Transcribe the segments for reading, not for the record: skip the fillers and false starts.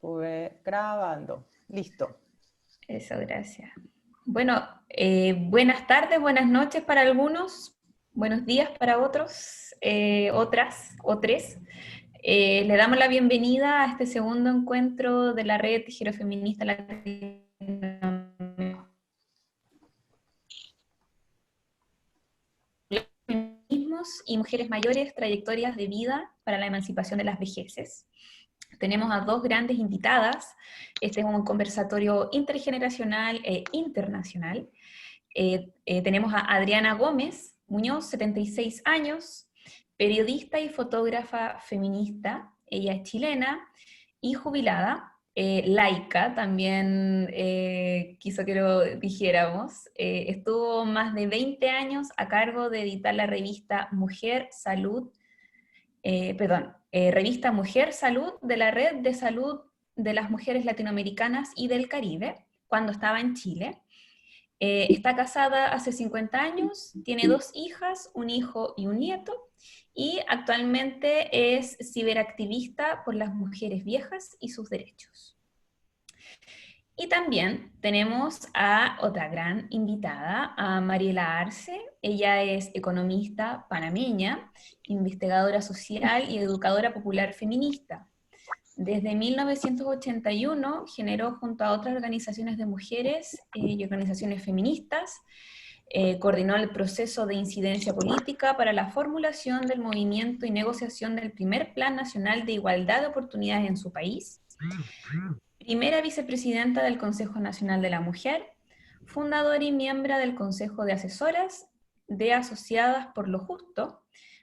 Estuve grabando. Listo. Eso, gracias. Bueno, buenas tardes, buenas noches para algunos, buenos días para otros, otras, otros. Le damos la bienvenida a este segundo encuentro de la Red Girofeminista Latinoamericana. Feminismos y mujeres mayores, trayectorias de vida para la emancipación de las vejeces. Tenemos a dos grandes invitadas. Este es un conversatorio intergeneracional e internacional. Tenemos a Adriana Gómez Muñoz, 76 años, periodista y fotógrafa feminista. Ella es chilena y jubilada. Laica, también quiso que lo dijéramos. Estuvo más de 20 años a cargo de editar la revista Mujer Salud, revista Mujer Salud de la Red de Salud de las Mujeres Latinoamericanas y del Caribe, cuando estaba en Chile. Está casada hace 50 años, tiene 2 hijas, un hijo y un nieto, y actualmente es ciberactivista por las mujeres viejas y sus derechos. Y también tenemos a otra gran invitada, a Mariela Arce. Ella es economista panameña, investigadora social y educadora popular feminista. Desde 1981 generó junto a otras organizaciones de mujeres y organizaciones feministas, coordinó el proceso de incidencia política para la formulación del movimiento y negociación del primer Plan Nacional de Igualdad de Oportunidades en su país, primera vicepresidenta del Consejo Nacional de la Mujer, fundadora y miembro del Consejo de Asesoras de Asociadas por lo Justo,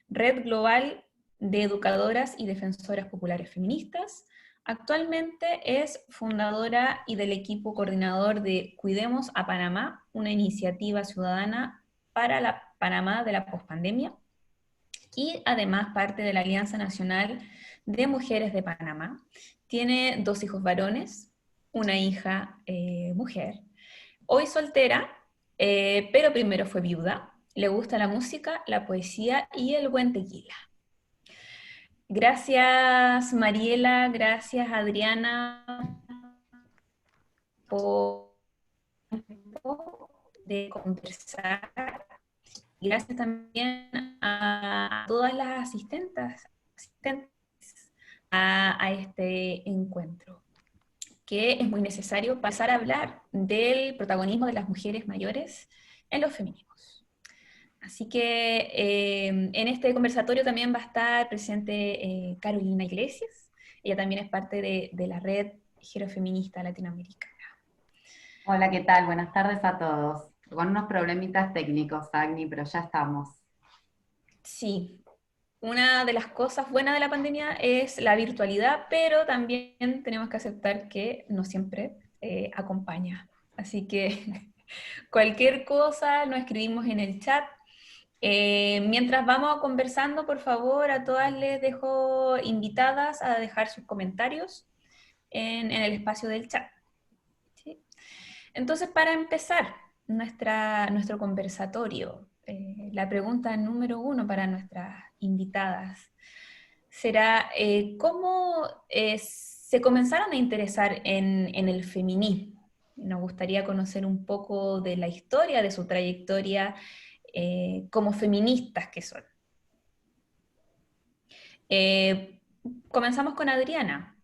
Red Global de Educadoras y Defensoras Populares Feministas. Actualmente es fundadora y del equipo coordinador de Cuidemos a Panamá, una iniciativa ciudadana para la Panamá de la pospandemia, y además parte de la Alianza Nacional de Mujeres de Panamá. Tiene 2 hijos varones, una hija mujer. Hoy soltera, pero primero fue viuda. Le gusta la música, la poesía y el buen tequila. Gracias Mariela, gracias Adriana por de conversar. Gracias también a todas las asistentes a este encuentro, que es muy necesario pasar a hablar del protagonismo de las mujeres mayores en los feminismos. Así que en este conversatorio también va a estar presente Carolina Iglesias. Ella también es parte de la Red Girofeminista Latinoamericana. Hola, ¿qué tal? Buenas tardes a todos. Con unos problemitas técnicos, Agni, pero ya estamos. Sí, una de las cosas buenas de la pandemia es la virtualidad, pero también tenemos que aceptar que no siempre acompaña. Así que cualquier cosa lo escribimos en el chat. Mientras vamos conversando, por favor, a todas les dejo invitadas a dejar sus comentarios en el espacio del chat. ¿Sí? Entonces, para empezar nuestro conversatorio, la pregunta número 1 para nuestras invitadas será, ¿cómo se comenzaron a interesar en el feminismo? Nos gustaría conocer un poco de la historia, de su trayectoria como feministas que son. Eh, Comenzamos con Adriana.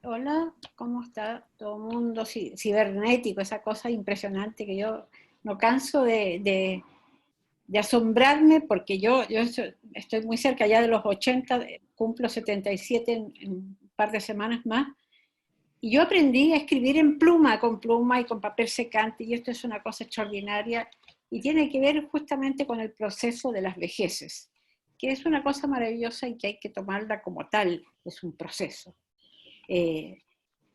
Hola, ¿cómo está todo el mundo cibernético? Esa cosa impresionante que yo no canso de asombrarme porque yo estoy muy cerca ya de los 80, cumplo 77 en un par de semanas más, y yo aprendí a escribir en pluma, con pluma y con papel secante, y esto es una cosa extraordinaria y tiene que ver justamente con el proceso de las vejeces, que es una cosa maravillosa y que hay que tomarla como tal, es un proceso.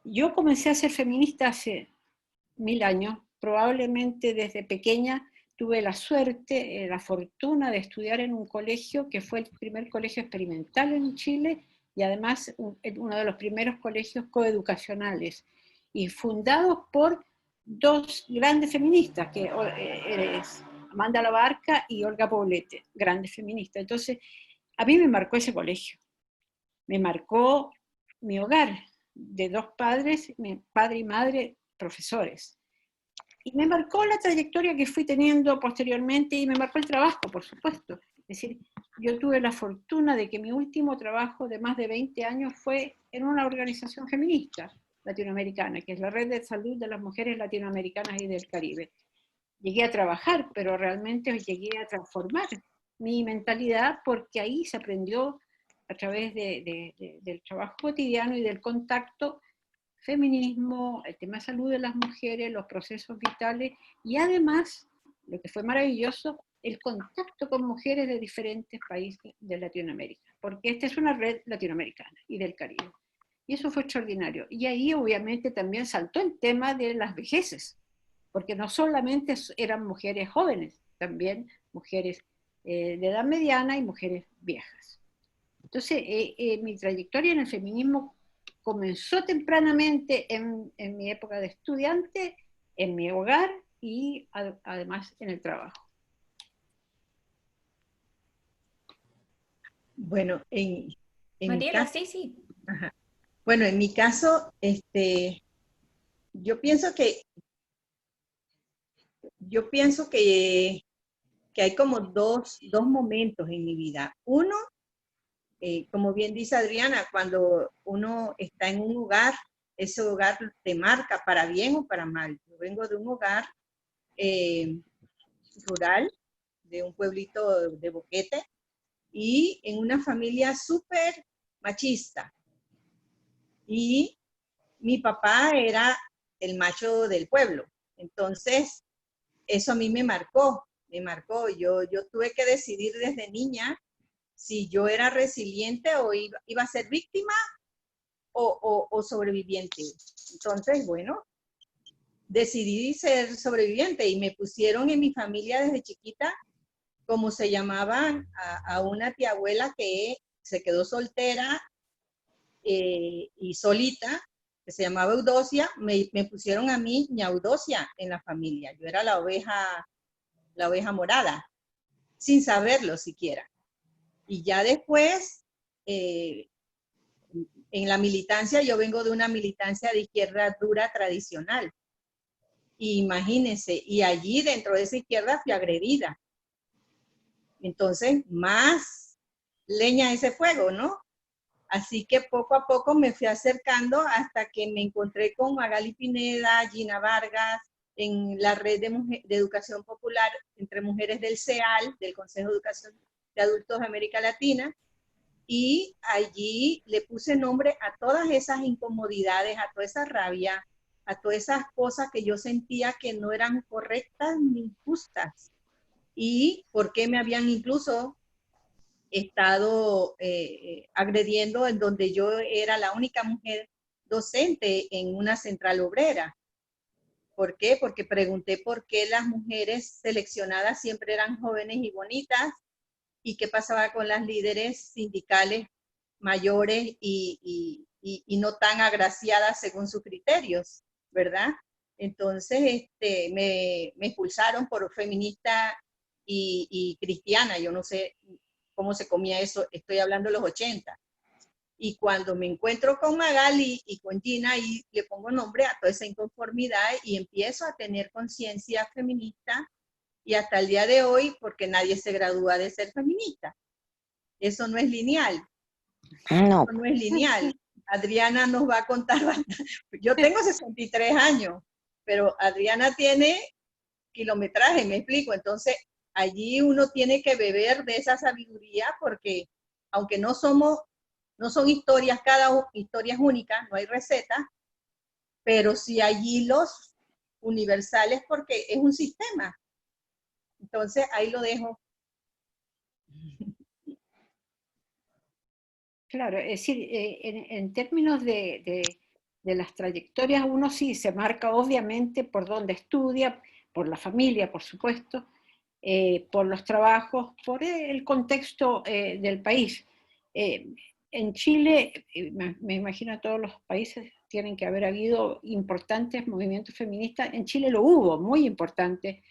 Yo comencé a ser feminista hace 1000 años, probablemente desde pequeña tuve la suerte, la fortuna de estudiar en un colegio que fue el primer colegio experimental en Chile y además uno de los primeros colegios coeducacionales y fundados por 2 grandes feministas, que eres Amanda Labarca y Olga Poblete, grandes feministas. Entonces, a mí me marcó ese colegio, me marcó mi hogar, de dos padres, mi padre y madre, profesores. Y me marcó la trayectoria que fui teniendo posteriormente y me marcó el trabajo, por supuesto. Es decir, yo tuve la fortuna de que mi último trabajo de más de 20 años fue en una organización feminista latinoamericana, que es la Red de Salud de las Mujeres Latinoamericanas y del Caribe. Llegué a trabajar, pero realmente llegué a transformar mi mentalidad porque ahí se aprendió a través del trabajo cotidiano y del contacto, feminismo, el tema de salud de las mujeres, los procesos vitales y además, lo que fue maravilloso, el contacto con mujeres de diferentes países de Latinoamérica, porque esta es una red latinoamericana y del Caribe. Y eso fue extraordinario. Y ahí obviamente también saltó el tema de las vejeces, porque no solamente eran mujeres jóvenes, también mujeres de edad mediana y mujeres viejas. Entonces, mi trayectoria en el feminismo comenzó tempranamente en mi época de estudiante, en mi hogar y además en el trabajo. Bueno, en mi Mariela, caso, sí. ajá. Bueno, en mi caso, yo pienso que hay como dos momentos en mi vida. Uno, como bien dice Adriana, cuando uno está en un hogar, ese hogar te marca para bien o para mal. Yo vengo de un hogar rural, de un pueblito de Boquete, y en una familia súper machista. Y mi papá era el macho del pueblo. Entonces, eso a mí me marcó. Yo tuve que decidir desde niña si yo era resiliente o iba a ser víctima o sobreviviente. Entonces, bueno, decidí ser sobreviviente y me pusieron en mi familia desde chiquita, como se llamaban a una tía abuela que se quedó soltera y solita, que se llamaba Eudosia, me pusieron a mí Ñaudosia en la familia. Yo era la oveja morada, sin saberlo siquiera. Y ya después, en la militancia, yo vengo de una militancia de izquierda dura tradicional. Y imagínense, y allí dentro de esa izquierda fui agredida. Entonces, más leña a ese fuego, ¿no? Así que poco a poco me fui acercando hasta que me encontré con Magali Pineda, Gina Vargas, en la red de educación popular entre mujeres del CEAL, del Consejo de Educación de Adultos de América Latina, y allí le puse nombre a todas esas incomodidades, a toda esa rabia, a todas esas cosas que yo sentía que no eran correctas ni justas, y por qué me habían incluso estado agrediendo en donde yo era la única mujer docente en una central obrera. ¿Por qué? Porque pregunté por qué las mujeres seleccionadas siempre eran jóvenes y bonitas y qué pasaba con las líderes sindicales mayores y no tan agraciadas según sus criterios, ¿verdad? Entonces me expulsaron por feminista y cristiana. Yo no sé cómo se comía eso, estoy hablando de los 80. Y cuando me encuentro con Magali y con Gina, y le pongo nombre a toda esa inconformidad y empiezo a tener conciencia feminista, y hasta el día de hoy, porque nadie se gradúa de ser feminista. Eso no es lineal. No. Eso no es lineal. Adriana nos va a contar bastante. Yo tengo 63 años, pero Adriana tiene kilometraje, me explico. Entonces, allí uno tiene que beber de esa sabiduría porque aunque no son historias, historia es única, no hay receta, pero sí allí los universales porque es un sistema. Entonces, ahí lo dejo. Claro, es decir, en términos de las trayectorias, uno sí se marca obviamente por dónde estudia, por la familia, por supuesto, por los trabajos, por el contexto del país. En Chile, me imagino todos los países tienen que haber habido importantes movimientos feministas. En Chile lo hubo, muy importante.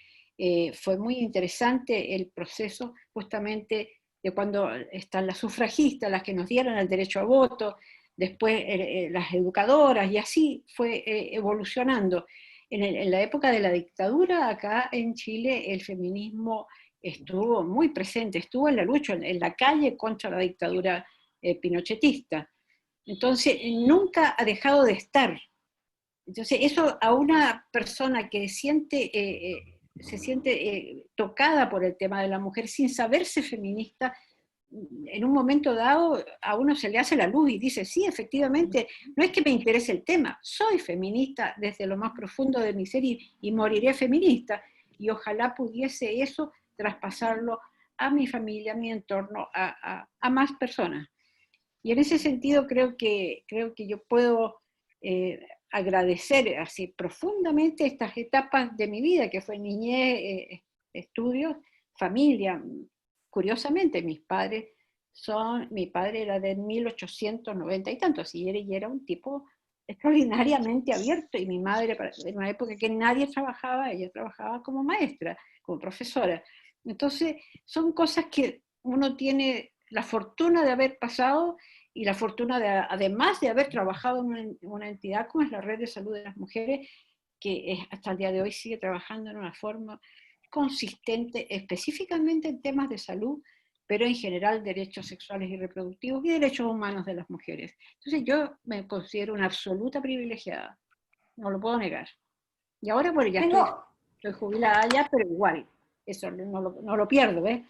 Fue muy interesante el proceso justamente de cuando están las sufragistas, las que nos dieron el derecho a voto, después las educadoras, y así fue evolucionando. En la época de la dictadura, acá en Chile, el feminismo estuvo muy presente, estuvo en la lucha, en la calle contra la dictadura pinochetista. Entonces, nunca ha dejado de estar. Entonces, eso a una persona que se siente tocada por el tema de la mujer sin saberse feminista, en un momento dado a uno se le hace la luz y dice, sí, efectivamente, no es que me interese el tema, soy feminista desde lo más profundo de mi ser y moriré feminista, y ojalá pudiese eso traspasarlo a mi familia, a mi entorno, a más personas. Y en ese sentido creo que yo puedo agradecer así profundamente estas etapas de mi vida, que fue niñez, estudios, familia. Curiosamente, mi padre era de 1890 y tantos, y era un tipo extraordinariamente abierto, y mi madre, en una época que nadie trabajaba, ella trabajaba como maestra, como profesora. Entonces, son cosas que uno tiene la fortuna de haber pasado, y la fortuna además de haber trabajado en una entidad como es la Red de Salud de las Mujeres, que hasta el día de hoy sigue trabajando en una forma consistente, específicamente en temas de salud, pero en general derechos sexuales y reproductivos y derechos humanos de las mujeres. Entonces yo me considero una absoluta privilegiada, no lo puedo negar. Y ahora, bueno, ya estoy jubilada ya, pero igual, eso no lo pierdo, ¿ves?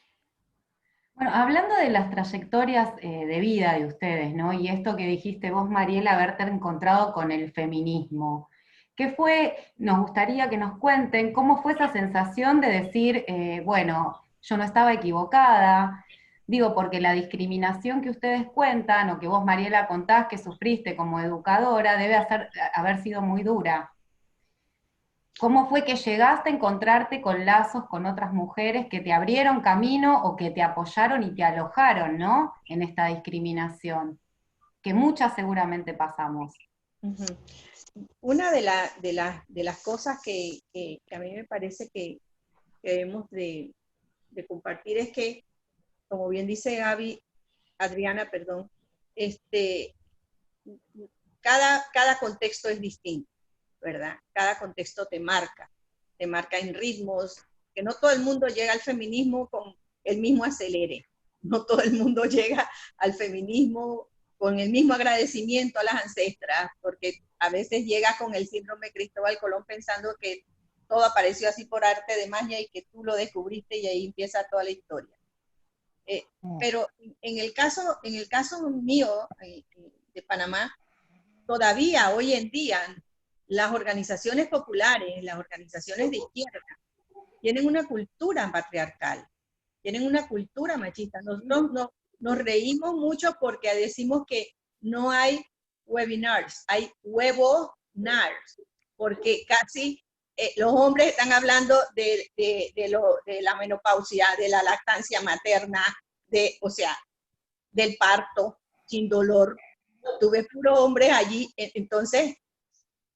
Bueno, hablando de las trayectorias de vida de ustedes, ¿no? Y esto que dijiste vos, Mariela, haberte encontrado con el feminismo. ¿Qué fue? Nos gustaría que nos cuenten cómo fue esa sensación de decir, bueno, yo no estaba equivocada. Digo, porque la discriminación que ustedes cuentan, o que vos, Mariela, contás que sufriste como educadora, debe haber sido muy dura. ¿Cómo fue que llegaste a encontrarte con lazos con otras mujeres que te abrieron camino o que te apoyaron y te alojaron, ¿no? En esta discriminación, que muchas seguramente pasamos. Una de las cosas que a mí me parece que debemos de compartir es que, como bien dice Adriana, cada contexto es distinto, ¿verdad? Cada contexto te marca en ritmos, que no todo el mundo llega al feminismo con el mismo acelere, no todo el mundo llega al feminismo con el mismo agradecimiento a las ancestras, porque a veces llega con el síndrome Cristóbal Colón pensando que todo apareció así por arte de magia y que tú lo descubriste y ahí empieza toda la historia. Pero en el caso mío de Panamá, todavía hoy en día las organizaciones populares, las organizaciones de izquierda, tienen una cultura patriarcal, tienen una cultura machista. Nosotros nos reímos mucho porque decimos que no hay webinars, hay huevonars, porque casi los hombres están hablando de la menopausia, de la lactancia materna, o sea, del parto sin dolor. Tuve puros hombres allí, entonces,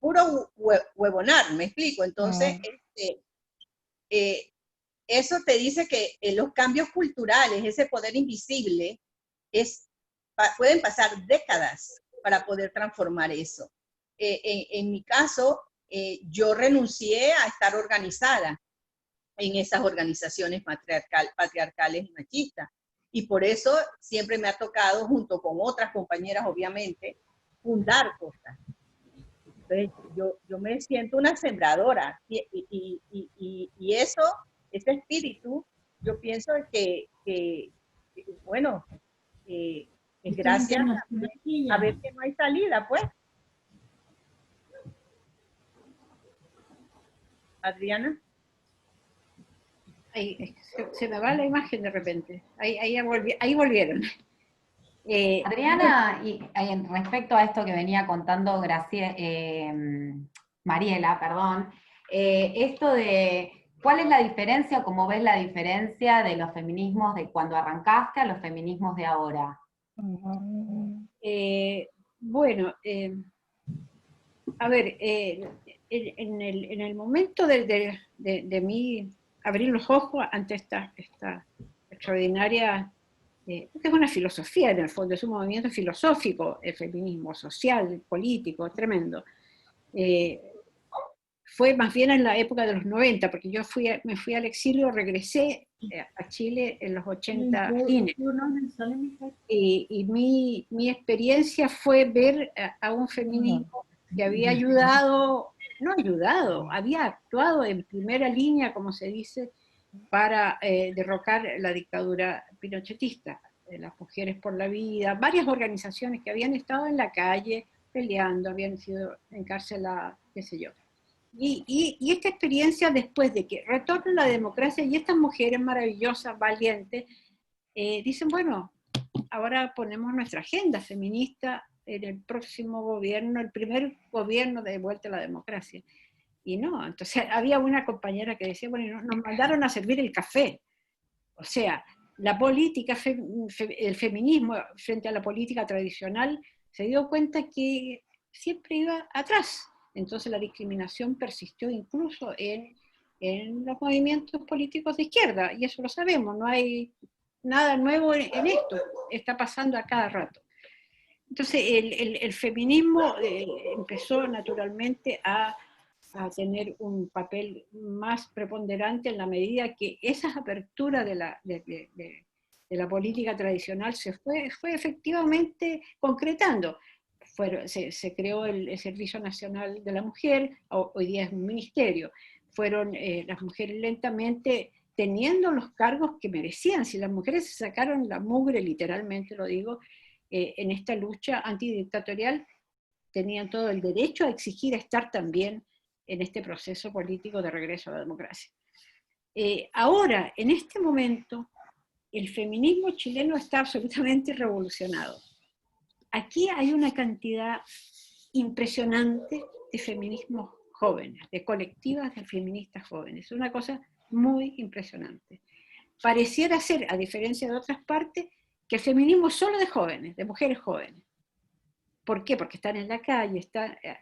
puro huevonar, me explico. Entonces, eso te dice que los cambios culturales, ese poder invisible, pueden pasar décadas para poder transformar eso. En mi caso, yo renuncié a estar organizada en esas organizaciones patriarcales y machistas. Y por eso siempre me ha tocado, junto con otras compañeras, obviamente, fundar cosas. Entonces, yo me siento una sembradora. Y eso, ese espíritu, yo pienso que bueno, es gracias a ver que no hay salida, pues. Adriana. Ahí, se me va la imagen de repente. Ahí volvieron. Adriana, y respecto a esto que venía contando Mariela, perdón, esto de ¿cuál es la diferencia, cómo ves la diferencia de los feminismos de cuando arrancaste a los feminismos de ahora? Bueno, a ver, en el momento de mí abrir los ojos ante esta extraordinaria porque es una filosofía en el fondo, es un movimiento filosófico, el feminismo social, político, tremendo. Fue más bien en la época de los 90, porque yo me fui al exilio, regresé a Chile en los 80 fines. Y mi experiencia fue ver a un feminismo que había ayudado, no ayudado, había actuado en primera línea, como se dice, para derrocar la dictadura pinochetista. Las Mujeres por la Vida, varias organizaciones que habían estado en la calle peleando, habían sido encarceladas, qué sé yo. Y esta experiencia, después de que retorna la democracia y estas mujeres maravillosas, valientes, dicen, bueno, ahora ponemos nuestra agenda feminista en el próximo gobierno, el primer gobierno de vuelta a la democracia. Y no, entonces había una compañera que decía, bueno, nos mandaron a servir el café. O sea, la política, el feminismo frente a la política tradicional, se dio cuenta que siempre iba atrás. Entonces la discriminación persistió incluso en los movimientos políticos de izquierda, y eso lo sabemos, no hay nada nuevo en esto, está pasando a cada rato. Entonces el feminismo empezó naturalmente a tener un papel más preponderante en la medida que esas aperturas de la política tradicional se fue efectivamente concretando. Se creó el Servicio Nacional de la Mujer, hoy día es un ministerio. Fueron las mujeres lentamente teniendo los cargos que merecían. Si las mujeres se sacaron la mugre, literalmente lo digo, en esta lucha antidictatorial, tenían todo el derecho a exigir estar también en este proceso político de regreso a la democracia. Ahora, en este momento, el feminismo chileno está absolutamente revolucionado. Aquí hay una cantidad impresionante de feminismos jóvenes, de colectivas de feministas jóvenes, una cosa muy impresionante. Pareciera ser, a diferencia de otras partes, que el feminismo es solo de jóvenes, de mujeres jóvenes. ¿Por qué? Porque están en la calle,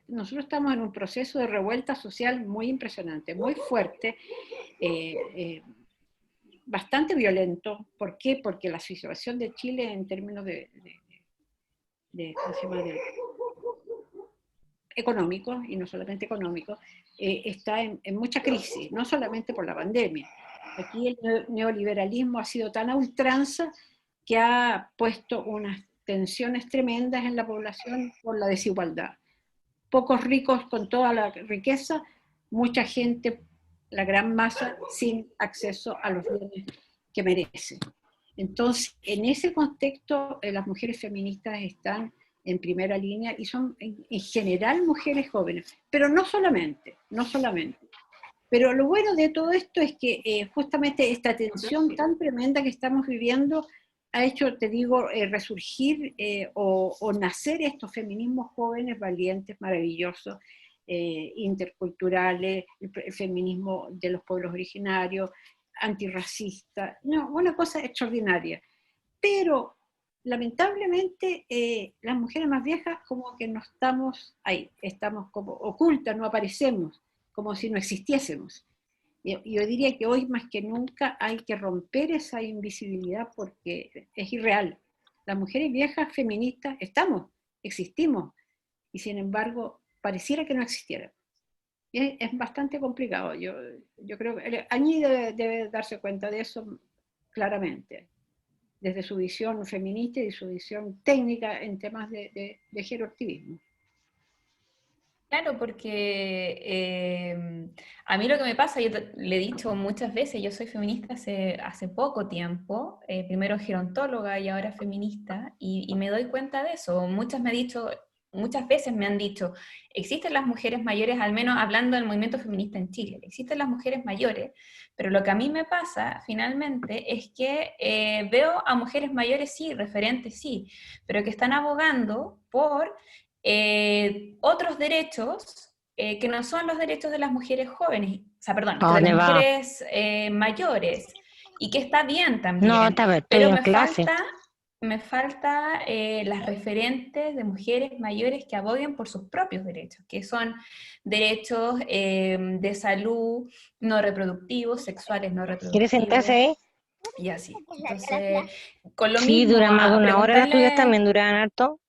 nosotros estamos en un proceso de revuelta social muy impresionante, muy fuerte, bastante violento. ¿Por qué? Porque la situación de Chile en términos económicos, y no solamente económicos, está en mucha crisis, no solamente por la pandemia. Aquí el neoliberalismo ha sido tan a ultranza que ha puesto unas tensiones tremendas en la población por la desigualdad. Pocos ricos con toda la riqueza, mucha gente, la gran masa, sin acceso a los bienes que merece. Entonces, en ese contexto, las mujeres feministas están en primera línea y son en general mujeres jóvenes, pero no solamente. Pero lo bueno de todo esto es que justamente esta tensión tan tremenda que estamos viviendo ha hecho, te digo, resurgir o nacer estos feminismos jóvenes, valientes, maravillosos, interculturales, el feminismo de los pueblos originarios, antirracista, no, una cosa extraordinaria. Pero lamentablemente las mujeres más viejas como que no estamos ahí, estamos como ocultas, no aparecemos, como si no existiésemos. Yo diría que hoy más que nunca hay que romper esa invisibilidad porque es irreal. Las mujeres viejas feministas existimos, y sin embargo pareciera que no existieran. Es bastante complicado. Yo creo que Añi debe darse cuenta de eso claramente, desde su visión feminista y su visión técnica en temas de geroactivismo. Claro, porque a mí lo que me pasa, yo le he dicho muchas veces, yo soy feminista hace poco tiempo, primero gerontóloga y ahora feminista, y me doy cuenta de eso. Muchas veces me han dicho, existen las mujeres mayores, al menos hablando del movimiento feminista en Chile, existen las mujeres mayores, pero lo que a mí me pasa finalmente es que veo a mujeres mayores, sí, referentes, sí, pero que están abogando por otros derechos que no son los derechos de las mujeres jóvenes, o sea, perdón, de las mujeres mayores, y que está bien también, No, pero me falta las referentes de mujeres mayores que aboguen por sus propios derechos, que son derechos de salud no reproductivos, sexuales no reproductivos. ¿Quieres sentarse ahí? y así. Entonces, con lo Sí, mismo, dura más de a una hora, las tuyas preguntarle, también duran harto.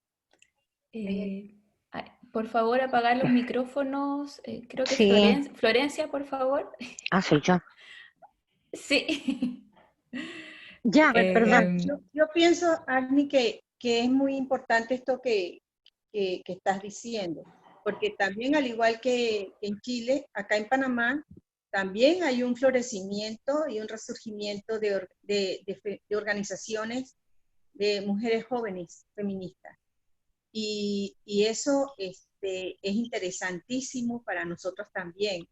ay, por favor, apagar los micrófonos. Creo que Sí, Florencia, por favor. soy yo. Sí. Ya, Bueno, perdón. yo pienso, Agni, que es muy importante esto que estás diciendo, porque también al igual que en Chile, acá en Panamá, también hay un florecimiento y un resurgimiento de organizaciones de mujeres jóvenes feministas. Y eso es interesantísimo para nosotros también.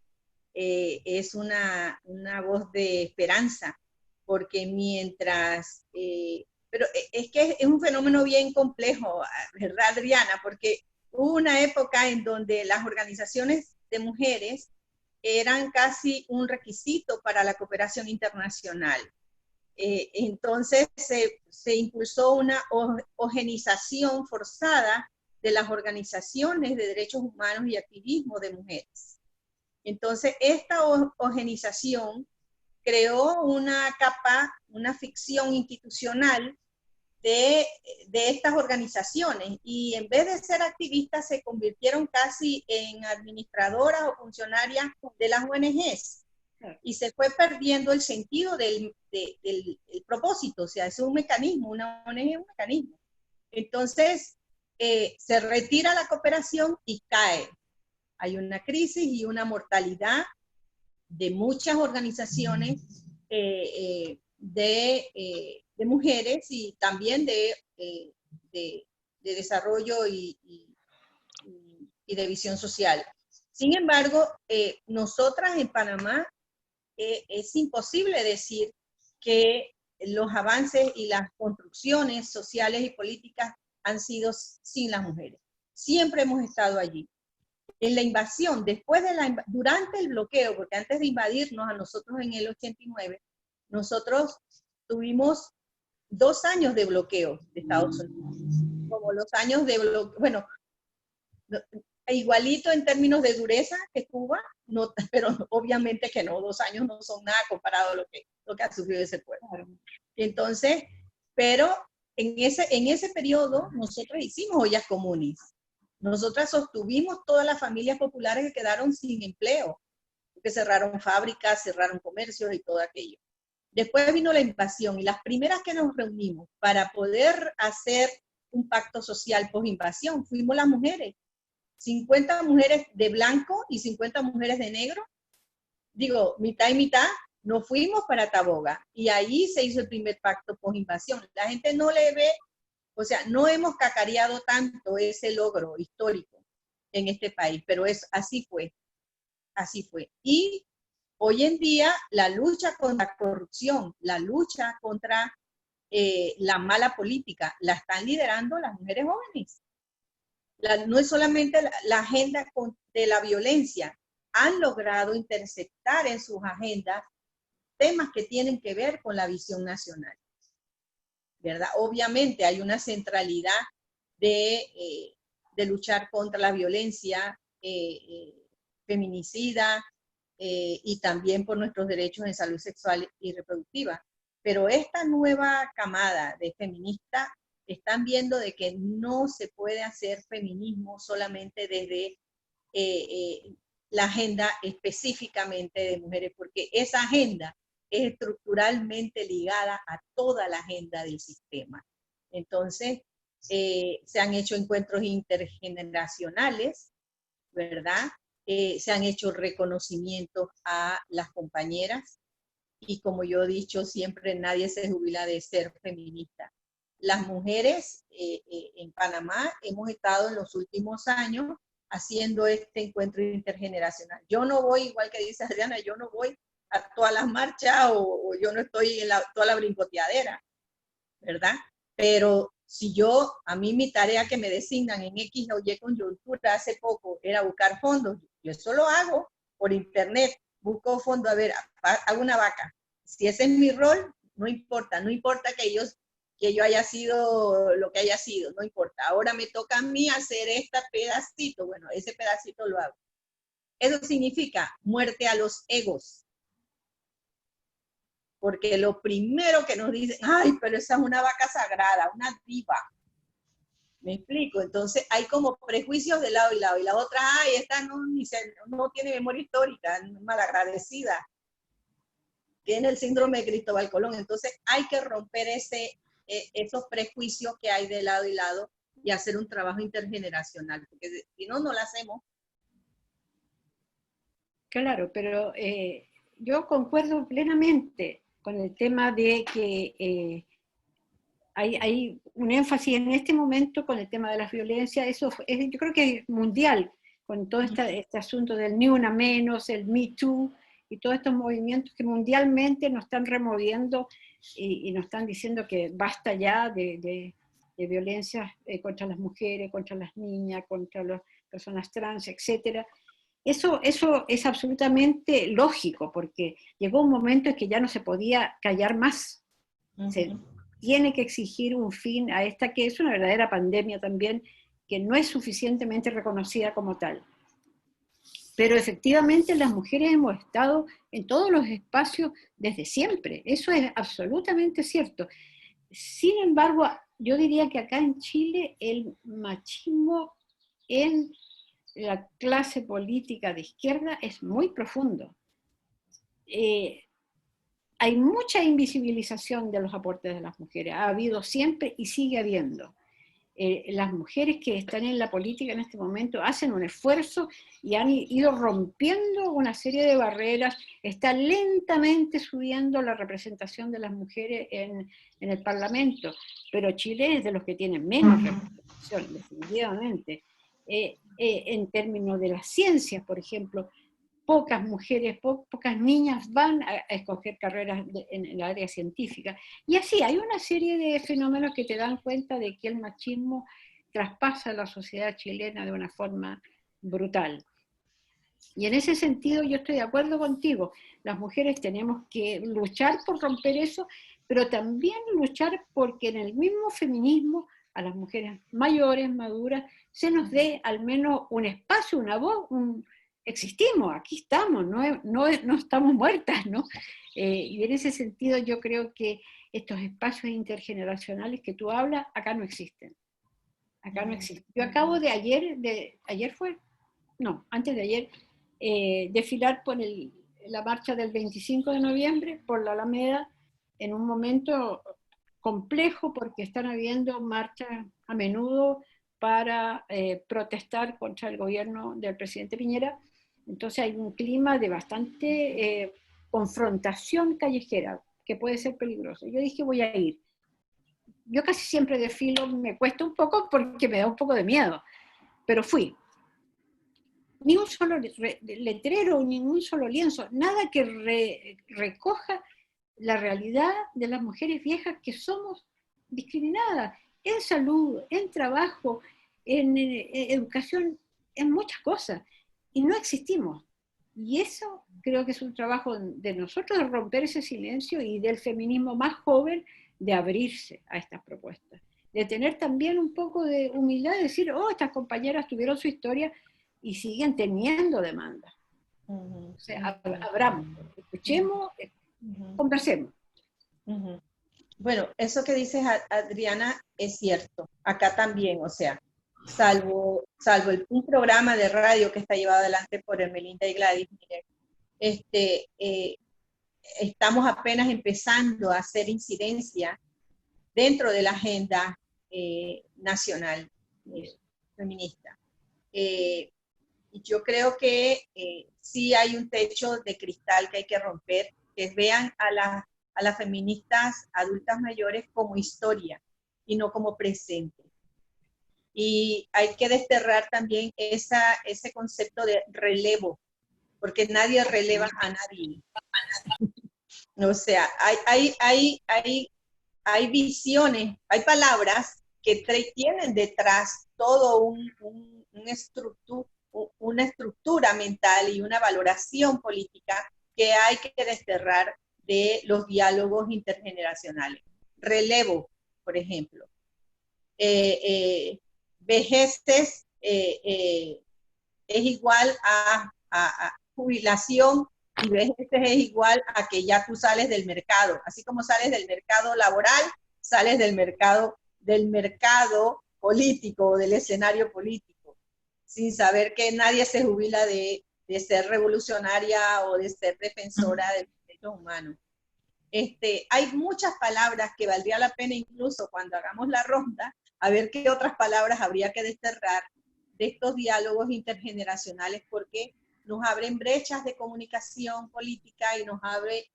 Es una voz de esperanza, porque mientras, pero es que es un fenómeno bien complejo, ¿verdad, Adriana? Porque hubo una época en donde las organizaciones de mujeres eran casi un requisito para la cooperación internacional. Entonces se impulsó una homogenización forzada de las organizaciones de derechos humanos y activismo de mujeres. Entonces, esta homogenización creó una capa, una ficción institucional de estas organizaciones, y en vez de ser activistas se convirtieron casi en administradoras o funcionarias de las ONGs, y se fue perdiendo el sentido del propósito. O sea, es un mecanismo, una ONG es un mecanismo. Entonces, se retira la cooperación y cae. Hay una crisis y una mortalidad de muchas organizaciones de mujeres, y también de desarrollo y de visión social. Sin embargo, nosotras en Panamá es imposible decir que los avances y las construcciones sociales y políticas han sido sin las mujeres. Siempre hemos estado allí. En la invasión, durante el bloqueo, porque antes de invadirnos a nosotros en el 89, nosotros tuvimos 2 años de bloqueo de Estados Unidos. Como los años de bloqueo, bueno, igualito en términos de dureza que Cuba, no, pero obviamente que no, 2 años no son nada comparado a lo que ha sufrido ese pueblo. Entonces, pero en ese periodo nosotros hicimos ollas comunes. Nosotras sostuvimos todas las familias populares que quedaron sin empleo, porque cerraron fábricas, cerraron comercios y todo aquello. Después vino la invasión, y las primeras que nos reunimos para poder hacer un pacto social post-invasión fuimos las mujeres. 50 mujeres de blanco y 50 mujeres de negro, digo, mitad y mitad, nos fuimos para Taboga, y ahí se hizo el primer pacto post-invasión. La gente no le ve, o sea, no hemos cacareado tanto ese logro histórico en este país, pero así fue, así fue. Y hoy en día la lucha contra la corrupción, la lucha contra la mala política, la están liderando las mujeres jóvenes. No es solamente la agenda de la violencia, han logrado interceptar en sus agendas temas que tienen que ver con la visión nacional, ¿verdad? Obviamente hay una centralidad de luchar contra la violencia feminicida, y también por nuestros derechos en salud sexual y reproductiva. Pero esta nueva camada de feministas están viendo de que no se puede hacer feminismo solamente desde la agenda específicamente de mujeres, porque esa agenda es estructuralmente ligada a toda la agenda del sistema. Entonces, se han hecho encuentros intergeneracionales, ¿verdad? Se han hecho reconocimientos a las compañeras, y como yo he dicho siempre, nadie se jubila de ser feminista. Las mujeres en Panamá hemos estado en los últimos años haciendo este encuentro intergeneracional. Yo no voy, igual que dice Adriana, yo no voy a todas las marchas, o yo no estoy en toda la brincoteadera, ¿verdad? Pero si a mí mi tarea que me designan en X o Y coyuntura hace poco era buscar fondos, yo eso lo hago por internet, busco fondos, a ver, hago una vaca. Si ese es mi rol, no importa que yo haya sido lo que haya sido, no importa. Ahora me toca a mí hacer este pedacito, bueno, ese pedacito lo hago. Eso significa muerte a los egos. porque lo primero que nos dicen, ay, pero esa es una vaca sagrada, una diva. ¿Me explico? Entonces hay como prejuicios de lado y lado, y la otra, ay, esta no tiene memoria histórica, malagradecida, tiene el síndrome de Cristóbal Colón. Entonces hay que romper esos prejuicios que hay de lado y lado y hacer un trabajo intergeneracional, porque si no, no lo hacemos. Claro, pero yo concuerdo plenamente con el tema de que hay un énfasis en este momento con el tema de las violencias. Eso yo creo que es mundial, con todo este asunto del ni una menos, el Me Too, y todos estos movimientos que mundialmente nos están removiendo y nos están diciendo que basta ya de violencias contra las mujeres, contra las niñas, contra las personas trans, etcétera. Eso es absolutamente lógico, porque llegó un momento en que ya no se podía callar más. Se tiene que exigir un fin a esta, que es una verdadera pandemia también, que no es suficientemente reconocida como tal. Pero efectivamente las mujeres hemos estado en todos los espacios desde siempre, eso es absolutamente cierto. Sin embargo, yo diría que acá en Chile el machismo en la clase política de izquierda es muy profundo. Hay mucha invisibilización de los aportes de las mujeres, ha habido siempre y sigue habiendo. Las mujeres que están en la política en este momento hacen un esfuerzo y han ido rompiendo una serie de barreras, está lentamente subiendo la representación de las mujeres en el Parlamento, pero Chile es de los que tienen menos representación, definitivamente. En términos de las ciencias, por ejemplo, pocas mujeres, pocas niñas van a escoger carreras en el área científica. Y así, hay una serie de fenómenos que te dan cuenta de que el machismo traspasa la sociedad chilena de una forma brutal. Y en ese sentido yo estoy de acuerdo contigo, las mujeres tenemos que luchar por romper eso, pero también luchar porque en el mismo feminismo a las mujeres mayores, maduras, se nos dé al menos un espacio, una voz, existimos, aquí estamos, no estamos muertas, ¿no? Y en ese sentido yo creo que estos espacios intergeneracionales que tú hablas, acá no existen. Acá no existen. Yo acabo antes de ayer, desfilar por la marcha del 25 de noviembre por la Alameda, en un momento complejo porque están habiendo marchas a menudo para protestar contra el gobierno del presidente Piñera. Entonces hay un clima de bastante confrontación callejera, que puede ser peligroso. Yo dije, voy a ir. Yo casi siempre desfilo, me cuesta un poco porque me da un poco de miedo, pero fui. Ni un solo letrero, ni un solo lienzo, nada que recoja la realidad de las mujeres viejas que somos discriminadas en salud, en trabajo, en educación, en muchas cosas. Y no existimos. Y eso creo que es un trabajo de nosotros, de romper ese silencio, y del feminismo más joven, de abrirse a estas propuestas. De tener también un poco de humildad, de decir, estas compañeras tuvieron su historia y siguen teniendo demandas. O sea, abramos, escuchemos, conversemos. Bueno, eso que dices, Adriana, es cierto. Acá también, o sea, salvo un programa de radio que está llevado adelante por Ermelinda y Gladys Miller, estamos apenas empezando a hacer incidencia dentro de la agenda nacional feminista. Y yo creo que sí hay un techo de cristal que hay que romper, que vean a las feministas adultas mayores como historia y no como presente. Y hay que desterrar también ese concepto de relevo, porque nadie releva a nadie. O sea, hay visiones, hay palabras que tienen detrás todo una estructura mental y una valoración política que hay que desterrar de los diálogos intergeneracionales. Relevo, por ejemplo. Vejeces es igual a jubilación Y veces es igual a que ya tú sales del mercado, así como sales del mercado laboral, sales del mercado político o del escenario político, sin saber que nadie se jubila de ser revolucionaria o de ser defensora de los derechos humanos. Hay muchas palabras que valdría la pena incluso cuando hagamos la ronda, a ver qué otras palabras habría que desterrar de estos diálogos intergeneracionales, porque nos abren brechas de comunicación política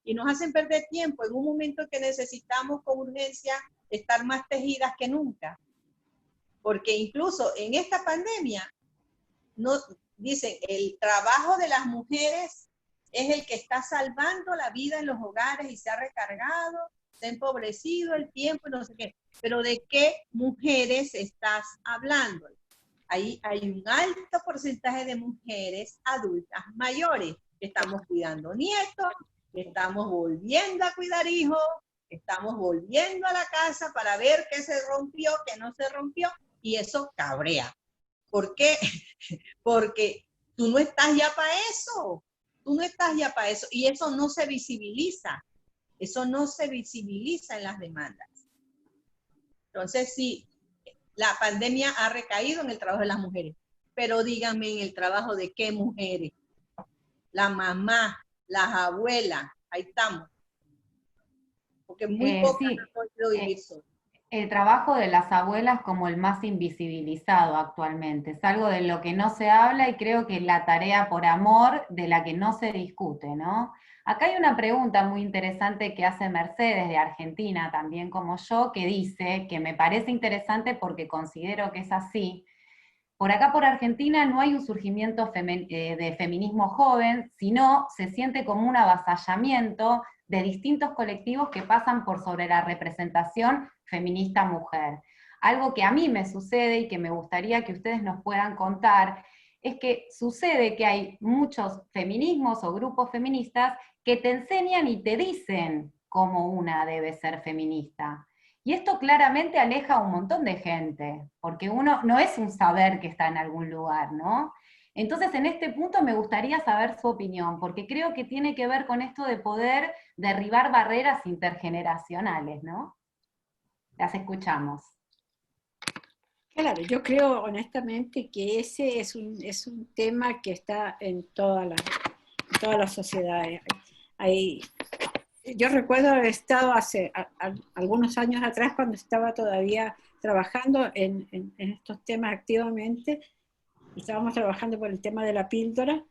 y nos hacen perder tiempo en un momento que necesitamos con urgencia estar más tejidas que nunca. Porque incluso en esta pandemia, dicen, el trabajo de las mujeres es el que está salvando la vida en los hogares y se ha recargado, se ha empobrecido el tiempo y no sé qué. Pero ¿de qué mujeres estás hablando? Ahí hay un alto porcentaje de mujeres adultas mayores que estamos cuidando nietos, que estamos volviendo a cuidar hijos, que estamos volviendo a la casa para ver qué se rompió, qué no se rompió, y eso cabrea. ¿Por qué? Porque tú no estás ya para eso, tú no estás ya para eso, y eso no se visibiliza en las demandas. Entonces, sí, la pandemia ha recaído en el trabajo de las mujeres, pero díganme, ¿en el trabajo de qué mujeres? La mamá, las abuelas, ahí estamos. Porque muy pocas Sí, han podido vivir solas. el trabajo de las abuelas como el más invisibilizado actualmente. Es algo de lo que no se habla y creo que es la tarea por amor de la que no se discute, ¿no? Acá hay una pregunta muy interesante que hace Mercedes de Argentina, también como yo, que dice, que me parece interesante porque considero que es así. Por acá, por Argentina, no hay un surgimiento de feminismo joven, sino se siente como un avasallamiento de distintos colectivos que pasan por sobre la representación feminista mujer. Algo que a mí me sucede y que me gustaría que ustedes nos puedan contar, es que sucede que hay muchos feminismos o grupos feministas que te enseñan y te dicen cómo una debe ser feminista. Y esto claramente aleja a un montón de gente, porque uno no es un saber que está en algún lugar, ¿no? Entonces, en este punto me gustaría saber su opinión, porque creo que tiene que ver con esto de poder derribar barreras intergeneracionales, ¿no? Las escuchamos. Claro, yo creo honestamente que ese es un tema que está en todas las sociedades. Yo recuerdo haber estado hace algunos años atrás, cuando estaba todavía trabajando en estos temas activamente, estábamos trabajando por el tema de la píldora,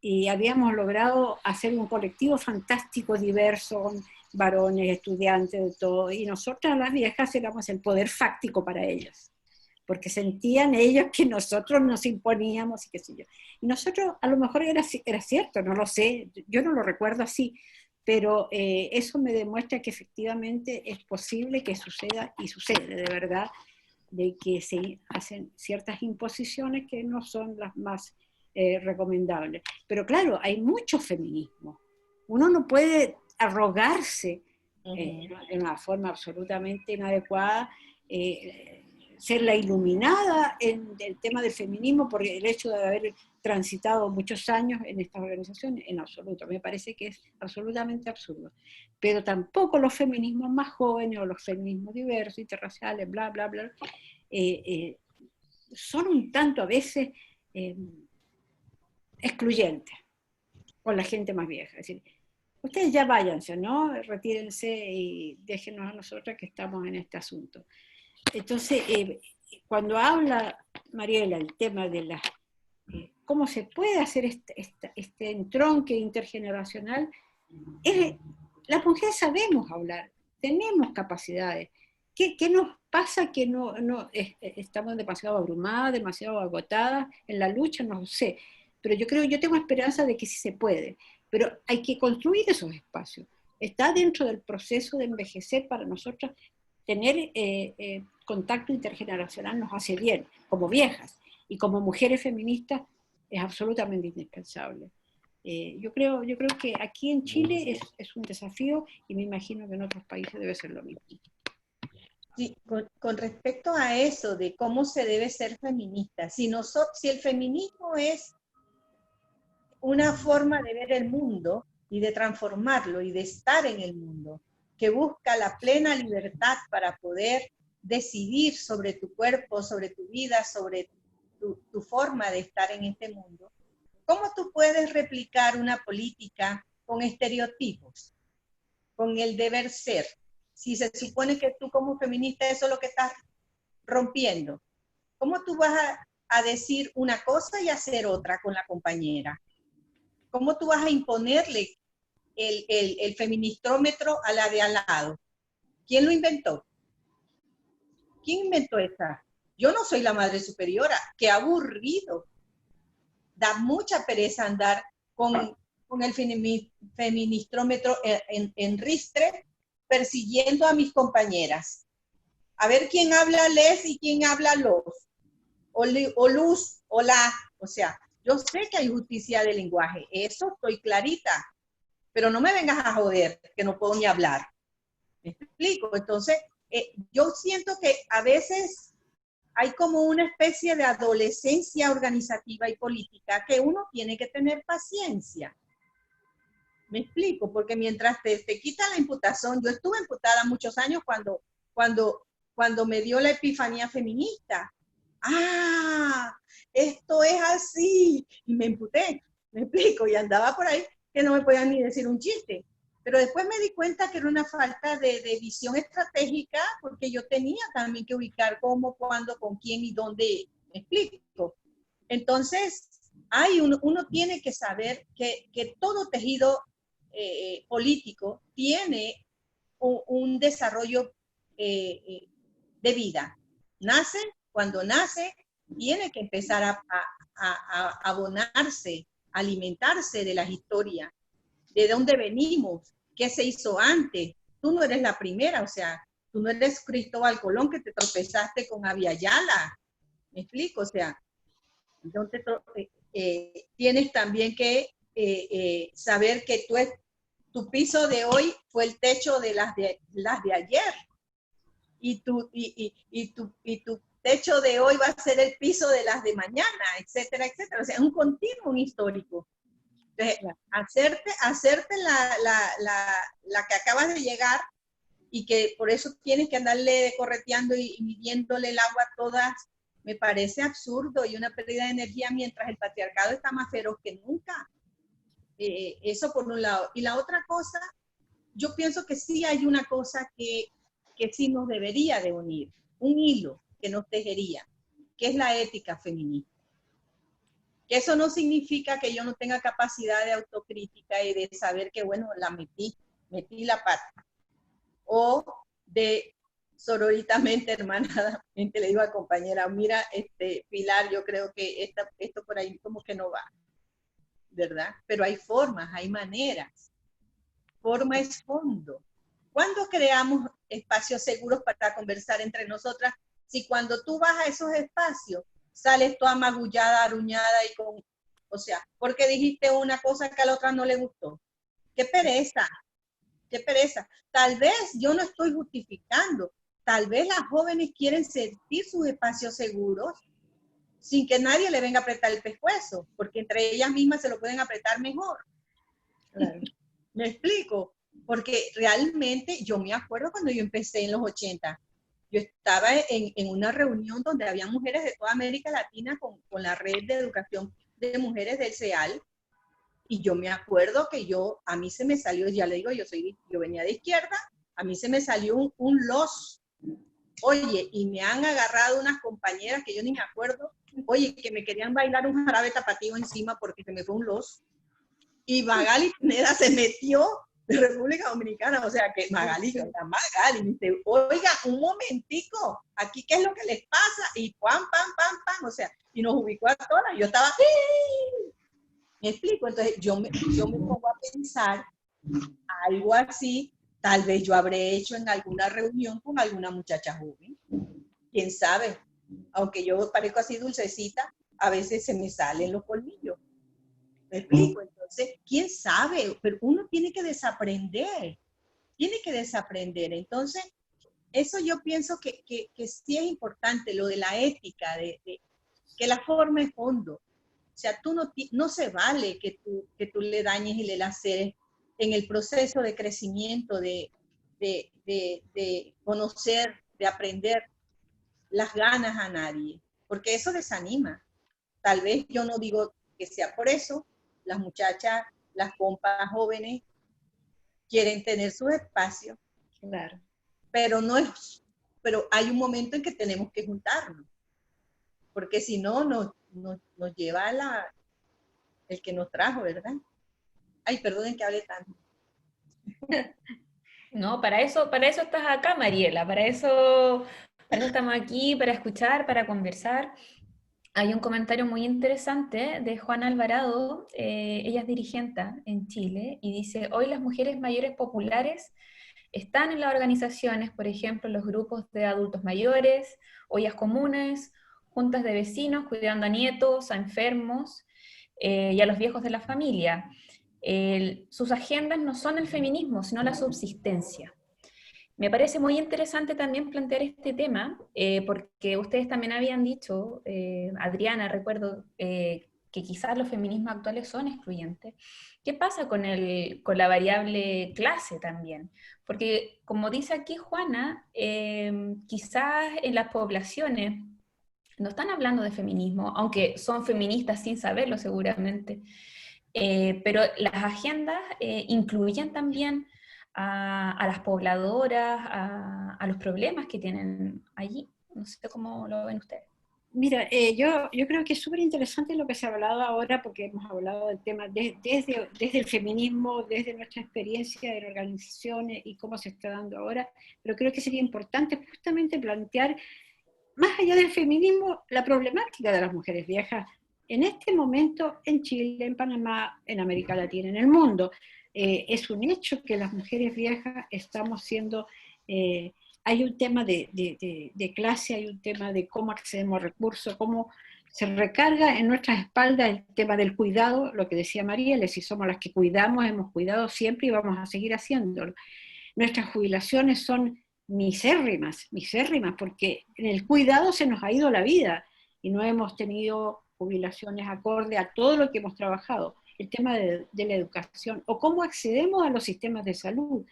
y habíamos logrado hacer un colectivo fantástico, diverso, con varones, estudiantes, de todo, y nosotras las viejas éramos el poder fáctico para ellos, porque sentían ellos que nosotros nos imponíamos y qué sé yo. Y nosotros, a lo mejor era cierto, no lo sé, yo no lo recuerdo así, pero eso me demuestra que efectivamente es posible que suceda, y sucede de verdad, de que se hacen ciertas imposiciones que no son las más recomendables. Pero claro, hay mucho feminismo. Uno no puede arrogarse en una forma absolutamente inadecuada, ser la iluminada en el tema del feminismo por el hecho de haber transitado muchos años en estas organizaciones, en absoluto. Me parece que es absolutamente absurdo. Pero tampoco los feminismos más jóvenes o los feminismos diversos, interraciales, bla, bla, bla, son un tanto a veces excluyentes con la gente más vieja. Es decir, ustedes ya váyanse, ¿no? Retírense y déjenos a nosotras que estamos en este asunto. Entonces, cuando habla Mariela el tema de cómo se puede hacer este entronque intergeneracional, las mujeres sabemos hablar, tenemos capacidades. ¿Qué nos pasa que no estamos demasiado abrumadas, demasiado agotadas en la lucha? No lo sé. Pero yo tengo esperanza de que sí se puede. Pero hay que construir esos espacios. Está dentro del proceso de envejecer para nosotras. Tener contacto intergeneracional nos hace bien, como viejas. Y como mujeres feministas es absolutamente indispensable. Yo creo que aquí en Chile es un desafío, y me imagino que en otros países debe ser lo mismo. Sí, con respecto a eso de cómo se debe ser feminista, si el feminismo es una forma de ver el mundo y de transformarlo y de estar en el mundo, que busca la plena libertad para poder decidir sobre tu cuerpo, sobre tu vida, sobre tu forma de estar en este mundo, ¿cómo tú puedes replicar una política con estereotipos, con el deber ser? Si se supone que tú como feminista eso es lo que estás rompiendo, ¿cómo tú vas a decir una cosa y hacer otra con la compañera? ¿Cómo tú vas a imponerle el feministrómetro a la de al lado? ¿Quién lo inventó? ¿Quién inventó esta? Yo no soy la madre superiora. ¡Qué aburrido! Da mucha pereza andar con el feministrómetro en ristre persiguiendo a mis compañeras. A ver quién habla les y quién habla los. O luz, o la. O sea, yo sé que hay justicia de lenguaje. Eso estoy clarita. Pero no me vengas a joder, que no puedo ni hablar. ¿Me explico? Entonces, yo siento que a veces hay como una especie de adolescencia organizativa y política que uno tiene que tener paciencia. ¿Me explico? Porque mientras te quitan la imputación, yo estuve imputada muchos años cuando me dio la epifanía feminista. ¡Ah! Esto es así. Y me imputé, ¿me explico? Y andaba por ahí que no me podían ni decir un chiste. Pero después me di cuenta que era una falta de visión estratégica, porque yo tenía también que ubicar cómo, cuándo, con quién y dónde. ¿Me explico? Entonces, uno tiene que saber que todo tejido político tiene un desarrollo de vida. Nace, cuando nace, tiene que empezar a abonarse, a alimentarse de las historias, de dónde venimos, qué se hizo antes. Tú no eres la primera, o sea, tú no eres Cristóbal Colón que te tropezaste con Abiyala. ¿Me explico? O sea, tienes también que saber que tu piso de hoy fue el techo de las de ayer. Y tu techo de hoy va a ser el piso de las de mañana, etcétera, etcétera. O sea, es un continuum histórico. Entonces, hacerte la que acabas de llegar y que por eso tienes que andarle correteando y midiéndole el agua a todas, me parece absurdo y una pérdida de energía mientras el patriarcado está más feroz que nunca. Eso por un lado. Y la otra cosa, yo pienso que sí hay una cosa que sí nos debería de unir, un hilo que nos tejería, que es la ética feminista. Que eso no significa que yo no tenga capacidad de autocrítica y de saber que, bueno, metí la pata. O de sororitamente, hermanadamente, le digo a compañera, mira, Pilar, yo creo que esto por ahí como que no va, ¿verdad? Pero hay formas, hay maneras. Forma es fondo. ¿Cuándo creamos espacios seguros para conversar entre nosotras? Si cuando tú vas a esos espacios, sales toda magullada, aruñada y con... O sea, porque dijiste una cosa que a la otra no le gustó. ¡Qué pereza! ¡Qué pereza! Tal vez yo no estoy justificando. Tal vez las jóvenes quieren sentir sus espacios seguros sin que nadie le venga a apretar el pescuezo, porque entre ellas mismas se lo pueden apretar mejor. Claro. ¿Me explico? Porque realmente yo me acuerdo cuando yo empecé en los 80, yo estaba en una reunión donde había mujeres de toda América Latina con la red de educación de mujeres del CEAL, y yo me acuerdo que a mí se me salió, ya le digo, yo venía de izquierda, a mí se me salió un los. Oye, y me han agarrado unas compañeras que yo ni me acuerdo, oye, que me querían bailar un jarabe tapatío encima porque se me fue un los. Y Magali Pineda se metió de República Dominicana, o sea que Magali, me dice, oiga, un momentico, aquí qué es lo que les pasa, y pam, o sea, y nos ubicó a todas, yo estaba, ¡sí! ¿Me explico? Entonces yo me pongo a pensar algo así, tal vez yo habré hecho en alguna reunión con alguna muchacha joven, quién sabe, aunque yo parezco así dulcecita, a veces se me salen los colmillos. ¿Me explico? Entonces, ¿quién sabe? Pero uno tiene que desaprender. Entonces, eso yo pienso que sí es importante, lo de la ética, que la forma es fondo. sea, no se vale que tú le dañes y le laceres en el proceso de crecimiento, de conocer, de aprender las ganas a nadie, porque eso desanima. Tal vez yo no digo que sea por eso, las muchachas, las compas jóvenes quieren tener sus espacios, Claro. pero hay un momento en que tenemos que juntarnos, porque si no nos lleva el que nos trajo, ¿verdad? Ay, perdonen que hable tanto. No, para eso estás acá, Mariela, para eso estamos aquí, para escuchar, para conversar. Hay un comentario muy interesante de Juana Alvarado, ella es dirigente en Chile, y dice, hoy las mujeres mayores populares están en las organizaciones, por ejemplo, los grupos de adultos mayores, ollas comunes, juntas de vecinos, cuidando a nietos, a enfermos y a los viejos de la familia. Sus agendas no son el feminismo, sino la subsistencia. Me parece muy interesante también plantear este tema, porque ustedes también habían dicho, Adriana, recuerdo, que quizás los feminismos actuales son excluyentes. ¿Qué pasa con la variable clase también? Porque, como dice aquí Juana, quizás en las poblaciones no están hablando de feminismo, aunque son feministas sin saberlo seguramente, pero las agendas incluyen también a las pobladoras, a los problemas que tienen allí. No sé cómo lo ven ustedes. Mira, yo creo que es súper interesante lo que se ha hablado ahora, porque hemos hablado del tema desde el feminismo, desde nuestra experiencia en organizaciones y cómo se está dando ahora, pero creo que sería importante justamente plantear, más allá del feminismo, la problemática de las mujeres viejas en este momento en Chile, en Panamá, en América Latina, en el mundo. Es un hecho que las mujeres viejas estamos siendo... hay un tema de clase, hay un tema de cómo accedemos a recursos, cómo se recarga en nuestras espaldas el tema del cuidado, lo que decía Mariela, si somos las que cuidamos, hemos cuidado siempre y vamos a seguir haciéndolo. Nuestras jubilaciones son misérrimas, porque en el cuidado se nos ha ido la vida y no hemos tenido jubilaciones acorde a todo lo que hemos trabajado. El tema de la educación, o cómo accedemos a los sistemas de salud.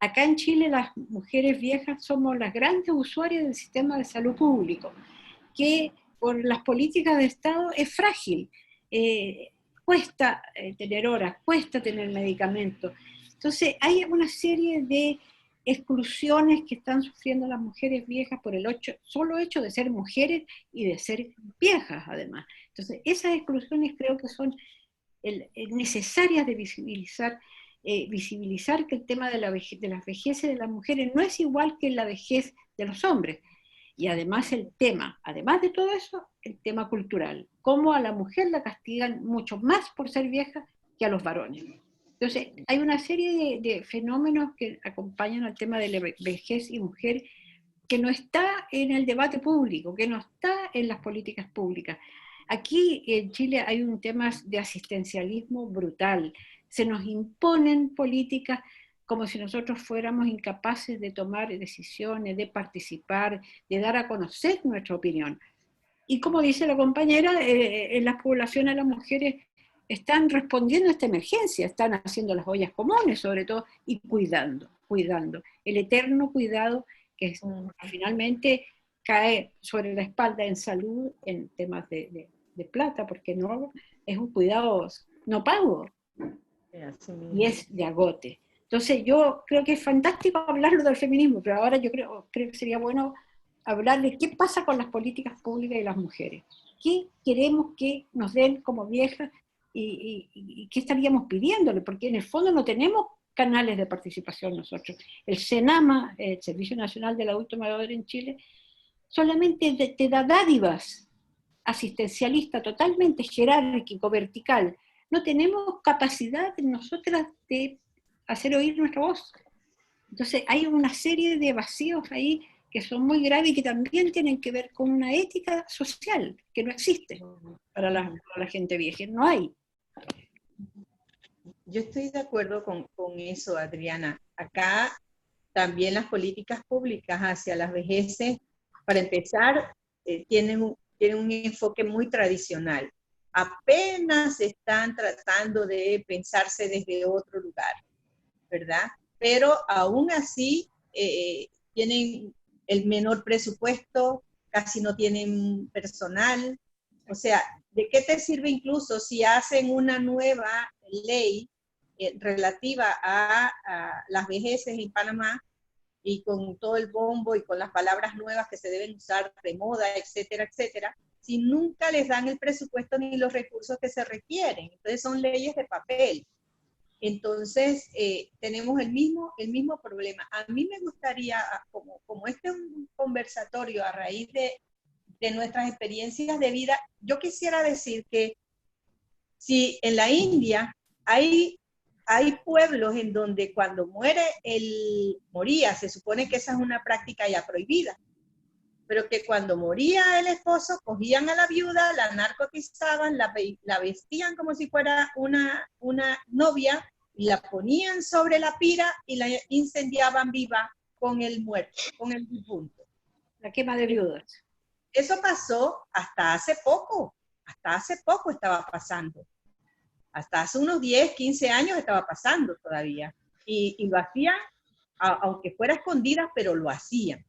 Acá en Chile las mujeres viejas somos las grandes usuarias del sistema de salud público, que por las políticas de Estado es frágil. Cuesta tener horas, cuesta tener medicamentos. Entonces hay una serie de exclusiones que están sufriendo las mujeres viejas por el solo hecho de ser mujeres y de ser viejas además. Entonces esas exclusiones creo que son necesarias de visibilizar que el tema de las vejeces de las mujeres no es igual que la vejez de los hombres. Y además además de todo eso, el tema cultural. Cómo a la mujer la castigan mucho más por ser vieja que a los varones. Entonces, hay una serie de fenómenos que acompañan al tema de la vejez y mujer que no está en el debate público, que no está en las políticas públicas. Aquí en Chile hay un tema de asistencialismo brutal. Se nos imponen políticas como si nosotros fuéramos incapaces de tomar decisiones, de participar, de dar a conocer nuestra opinión. Y como dice la compañera, en las poblaciones las mujeres están respondiendo a esta emergencia, están haciendo las ollas comunes sobre todo y cuidando. El eterno cuidado que finalmente cae sobre la espalda en salud, en temas de plata, porque no es un cuidado no pago. Y es de agote. Entonces yo creo que es fantástico hablarlo del feminismo, pero ahora yo creo que sería bueno hablar de qué pasa con las políticas públicas de las mujeres. ¿Qué queremos que nos den como viejas y qué estaríamos pidiéndole? Porque en el fondo no tenemos canales de participación nosotros. El SENAMA, el Servicio Nacional del Adulto Mayor en Chile, solamente te da dádivas asistencialista totalmente jerárquico, vertical. No tenemos capacidad nosotras de hacer oír nuestra voz. Entonces hay una serie de vacíos ahí que son muy graves y que también tienen que ver con una ética social que no existe para la gente vieja, no hay. Yo estoy de acuerdo con eso, Adriana. Acá también las políticas públicas hacia las vejeces, para empezar, tienen un enfoque muy tradicional. apenas están tratando de pensarse desde otro lugar, ¿verdad? Pero aún así tienen el menor presupuesto, casi no tienen personal. O sea, ¿de qué te sirve incluso si hacen una nueva ley relativa a las vejeces en Panamá, y con todo el bombo y con las palabras nuevas que se deben usar de moda, etcétera, etcétera, si nunca les dan el presupuesto ni los recursos que se requieren? Entonces son leyes de papel. Entonces tenemos el mismo problema. A mí me gustaría, como este es un conversatorio a raíz de nuestras experiencias de vida, yo quisiera decir que si en la India hay pueblos en donde cuando moría, se supone que esa es una práctica ya prohibida, pero que cuando moría el esposo, cogían a la viuda, la narcotizaban, la vestían como si fuera una novia, y la ponían sobre la pira y la incendiaban viva con el muerto, con el difunto. La quema de viudas. Eso pasó hasta hace poco estaba pasando. Hasta hace unos 10, 15 años estaba pasando todavía. Y lo hacían, aunque fuera escondidas, pero lo hacían.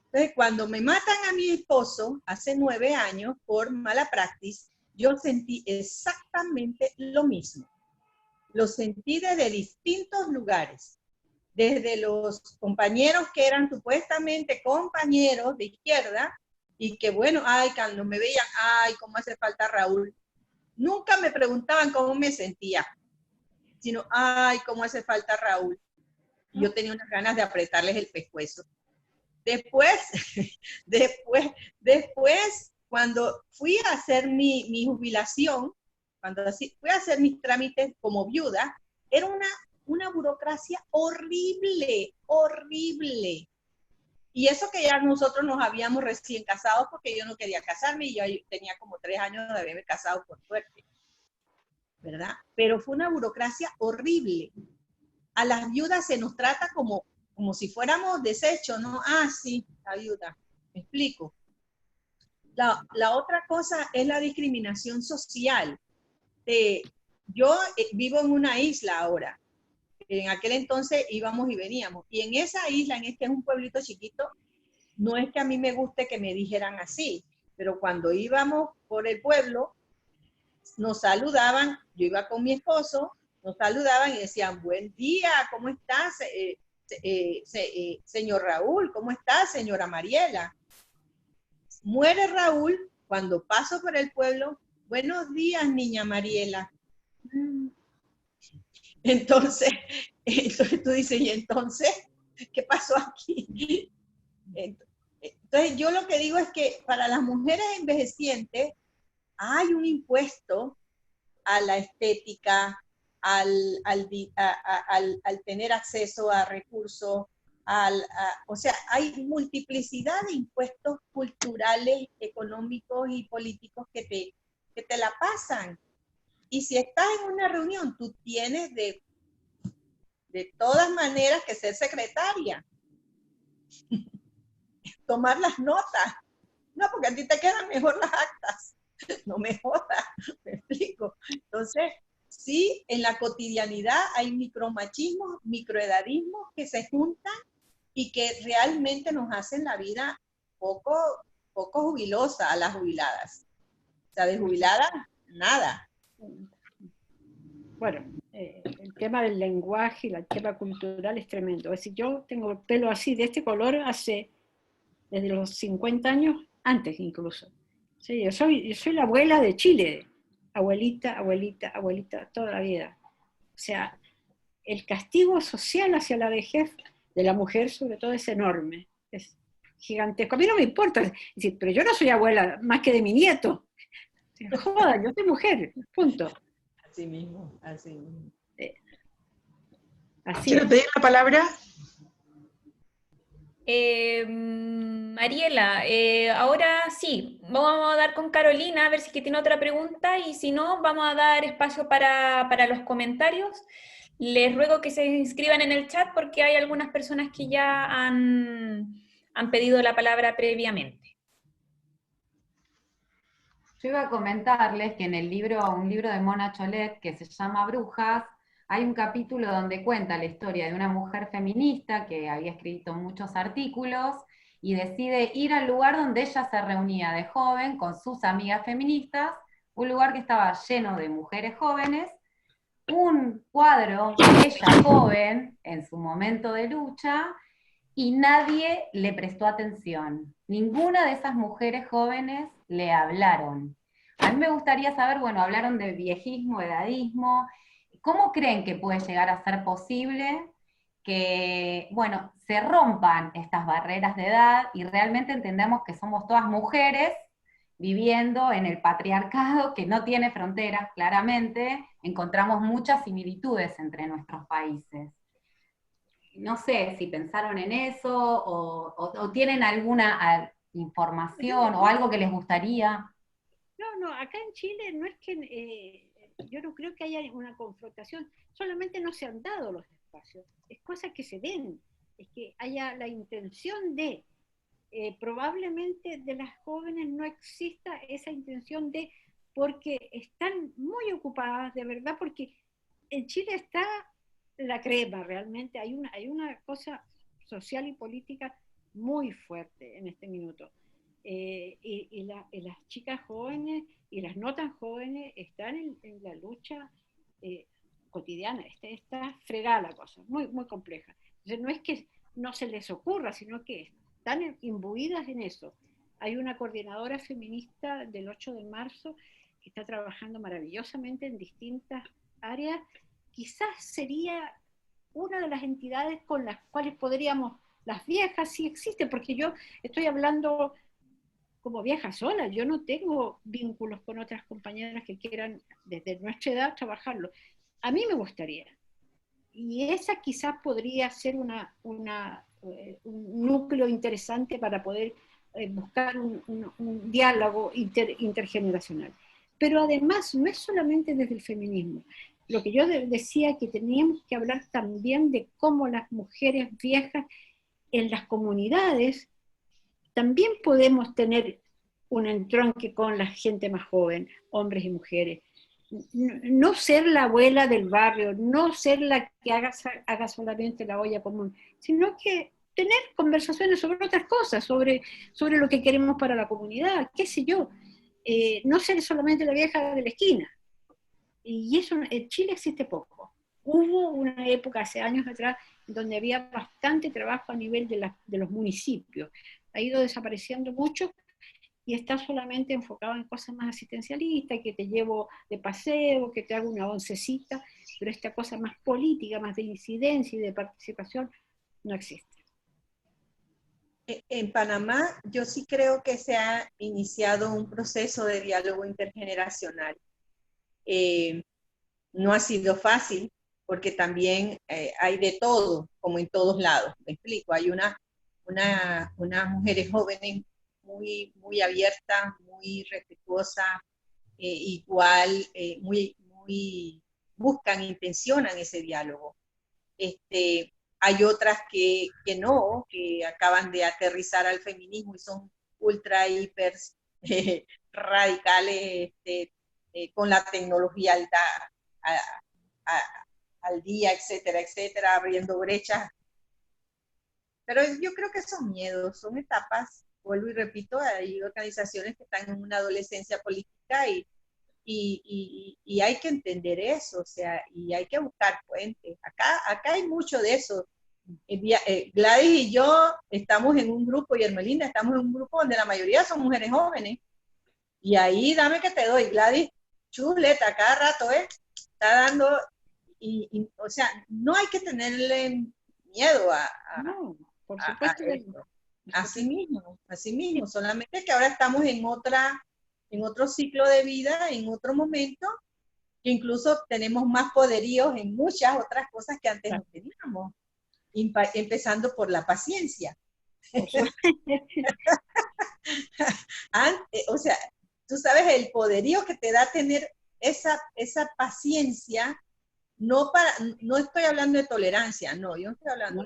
Entonces, cuando me matan a mi esposo, hace 9 años, por mala praxis, yo sentí exactamente lo mismo. Lo sentí desde distintos lugares. Desde los compañeros que eran supuestamente compañeros de izquierda, y que bueno, ay, cuando me veían, ay, cómo hace falta Raúl. Nunca me preguntaban cómo me sentía, sino, ay, cómo hace falta Raúl. Y yo tenía unas ganas de apretarles el pescuezo. Después, cuando fui a hacer mi jubilación, fui a hacer mis trámites como viuda, era una burocracia horrible, horrible. Y eso que ya nosotros nos habíamos recién casados, porque yo no quería casarme y yo tenía como 3 años de haberme casado por suerte, ¿verdad? Pero fue una burocracia horrible. A las viudas se nos trata como si fuéramos desechos, ¿no? Ah, sí, la viuda. ¿Me explico? La otra cosa es la discriminación social. Yo vivo en una isla ahora. En aquel entonces íbamos y veníamos. Y en esa isla, en este es un pueblito chiquito, no es que a mí me guste que me dijeran así, pero cuando íbamos por el pueblo, nos saludaban, yo iba con mi esposo, nos saludaban y decían, buen día, ¿cómo estás, señor Raúl? ¿Cómo estás, señora Mariela? Muere Raúl, cuando paso por el pueblo, buenos días, niña Mariela. Entonces tú dices, ¿y entonces qué pasó aquí? Entonces yo lo que digo es que para las mujeres envejecientes hay un impuesto a la estética, al tener acceso a recursos, o sea, hay multiplicidad de impuestos culturales, económicos y políticos que te la pasan. Y si estás en una reunión, tú tienes de todas maneras que ser secretaria. Tomar las notas. No, porque a ti te quedan mejor las actas. No me jodas, me explico. Entonces, sí, en la cotidianidad hay micromachismos, microedadismos que se juntan y que realmente nos hacen la vida poco jubilosa a las jubiladas. O sea, de jubiladas, nada. Bueno, el tema del lenguaje y el tema cultural es tremendo. Es decir, yo tengo el pelo así, de este color, desde los 50 años, antes incluso. Sí, yo soy la abuela de Chile, abuelita, toda la vida. O sea, el castigo social hacia la vejez de la mujer, sobre todo, es enorme, es gigantesco. A mí no me importa, es decir, pero yo no soy abuela más que de mi nieto. Joda, yo soy mujer, punto. Así mismo, así mismo. Así ¿Quiero pedir la palabra? Mariela, ahora sí, vamos a dar con Carolina a ver si que tiene otra pregunta y si no, vamos a dar espacio para los comentarios. Les ruego que se inscriban en el chat porque hay algunas personas que ya han pedido la palabra previamente. Yo iba a comentarles que en el libro, un libro de Mona Cholet que se llama Brujas, hay un capítulo donde cuenta la historia de una mujer feminista que había escrito muchos artículos y decide ir al lugar donde ella se reunía de joven con sus amigas feministas, un lugar que estaba lleno de mujeres jóvenes, un cuadro de ella joven en su momento de lucha, y nadie le prestó atención. Ninguna de esas mujeres jóvenes le hablaron. A mí me gustaría saber, bueno, hablaron de viejismo, edadismo. ¿Cómo creen que puede llegar a ser posible que, bueno, se rompan estas barreras de edad y realmente entendamos que somos todas mujeres viviendo en el patriarcado que no tiene fronteras, claramente? Encontramos muchas similitudes entre nuestros países. No sé si pensaron en eso o tienen alguna información o algo que les gustaría. No, acá en Chile no es que, yo no creo que haya una confrontación, solamente no se han dado los espacios, es cosas que se ven, es que haya la intención de, probablemente de las jóvenes no exista esa intención de, porque están muy ocupadas, de verdad, porque en Chile está la crema realmente, hay una cosa social y política muy fuerte en este minuto. Y las chicas jóvenes y las no tan jóvenes están en la lucha cotidiana, está fregada la cosa, muy, muy compleja. Entonces no es que no se les ocurra, sino que están imbuidas en eso. Hay una coordinadora feminista del 8 de marzo que está trabajando maravillosamente en distintas áreas. Quizás sería una de las entidades con las cuales podríamos, las viejas sí existen, porque yo estoy hablando como vieja sola, yo no tengo vínculos con otras compañeras que quieran desde nuestra edad trabajarlo. A mí me gustaría. Y esa quizás podría ser un núcleo interesante para poder buscar un diálogo intergeneracional. Pero además no es solamente desde el feminismo. Lo que yo decía que teníamos que hablar también de cómo las mujeres viejas en las comunidades también podemos tener un entronque con la gente más joven, hombres y mujeres. No ser la abuela del barrio, no ser la que haga solamente la olla común, sino que tener conversaciones sobre otras cosas, sobre lo que queremos para la comunidad, qué sé yo. No ser solamente la vieja de la esquina. Y eso en Chile existe poco. Hubo una época hace años atrás donde había bastante trabajo a nivel de los municipios. Ha ido desapareciendo mucho y está solamente enfocado en cosas más asistencialistas, que te llevo de paseo, que te hago una oncecita, pero esta cosa más política, más de incidencia y de participación, no existe. En Panamá yo sí creo que se ha iniciado un proceso de diálogo intergeneracional. No ha sido fácil, porque también hay de todo, como en todos lados. Me explico, hay unas mujeres jóvenes muy, muy abiertas, muy respetuosas, igual, muy buscan, intencionan ese diálogo. Hay otras que no, que acaban de aterrizar al feminismo y son ultra, hiper radicales, con la tecnología al día, etcétera, etcétera, abriendo brechas. Pero yo creo que son miedos, son etapas. Vuelvo y repito, hay organizaciones que están en una adolescencia política y hay que entender eso, o sea, y hay que buscar puentes. Acá hay mucho de eso. Gladys y yo estamos en un grupo, y Hermelinda, estamos en un grupo donde la mayoría son mujeres jóvenes. Y ahí dame que te doy, Gladys, chuleta, cada rato, está dando, o sea, no hay que tenerle miedo No, por supuesto que no. Así mismo, solamente que ahora estamos en otro ciclo de vida, en otro momento, que incluso tenemos más poderíos en muchas otras cosas que antes no teníamos, empezando por la paciencia. O sea, tú sabes el poderío que te da tener esa paciencia, no estoy hablando de tolerancia, no, yo no estoy hablando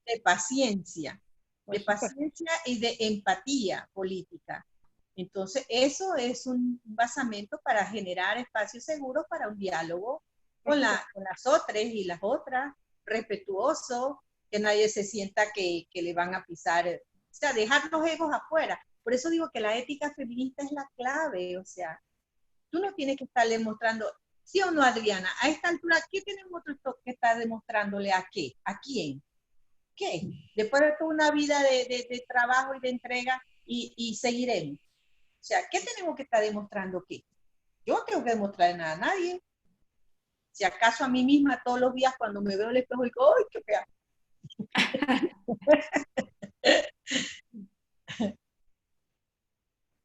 de paciencia. De paciencia y de empatía política. Entonces, eso es un basamento para generar espacios seguros para un diálogo con las otras y las otras, respetuoso, que nadie se sienta que le van a pisar, o sea, dejar los egos afuera. Por eso digo que la ética feminista es la clave, o sea, tú no tienes que estarle mostrando, ¿sí o no, Adriana? A esta altura, ¿qué tenemos que estar demostrándole a qué? ¿A quién? ¿Qué? Después de toda una vida de trabajo y de entrega y seguiremos. O sea, ¿qué tenemos que estar demostrando qué? Yo no tengo que demostrar nada a nadie. Si acaso a mí misma todos los días cuando me veo en el espejo digo, ¡ay, qué fea!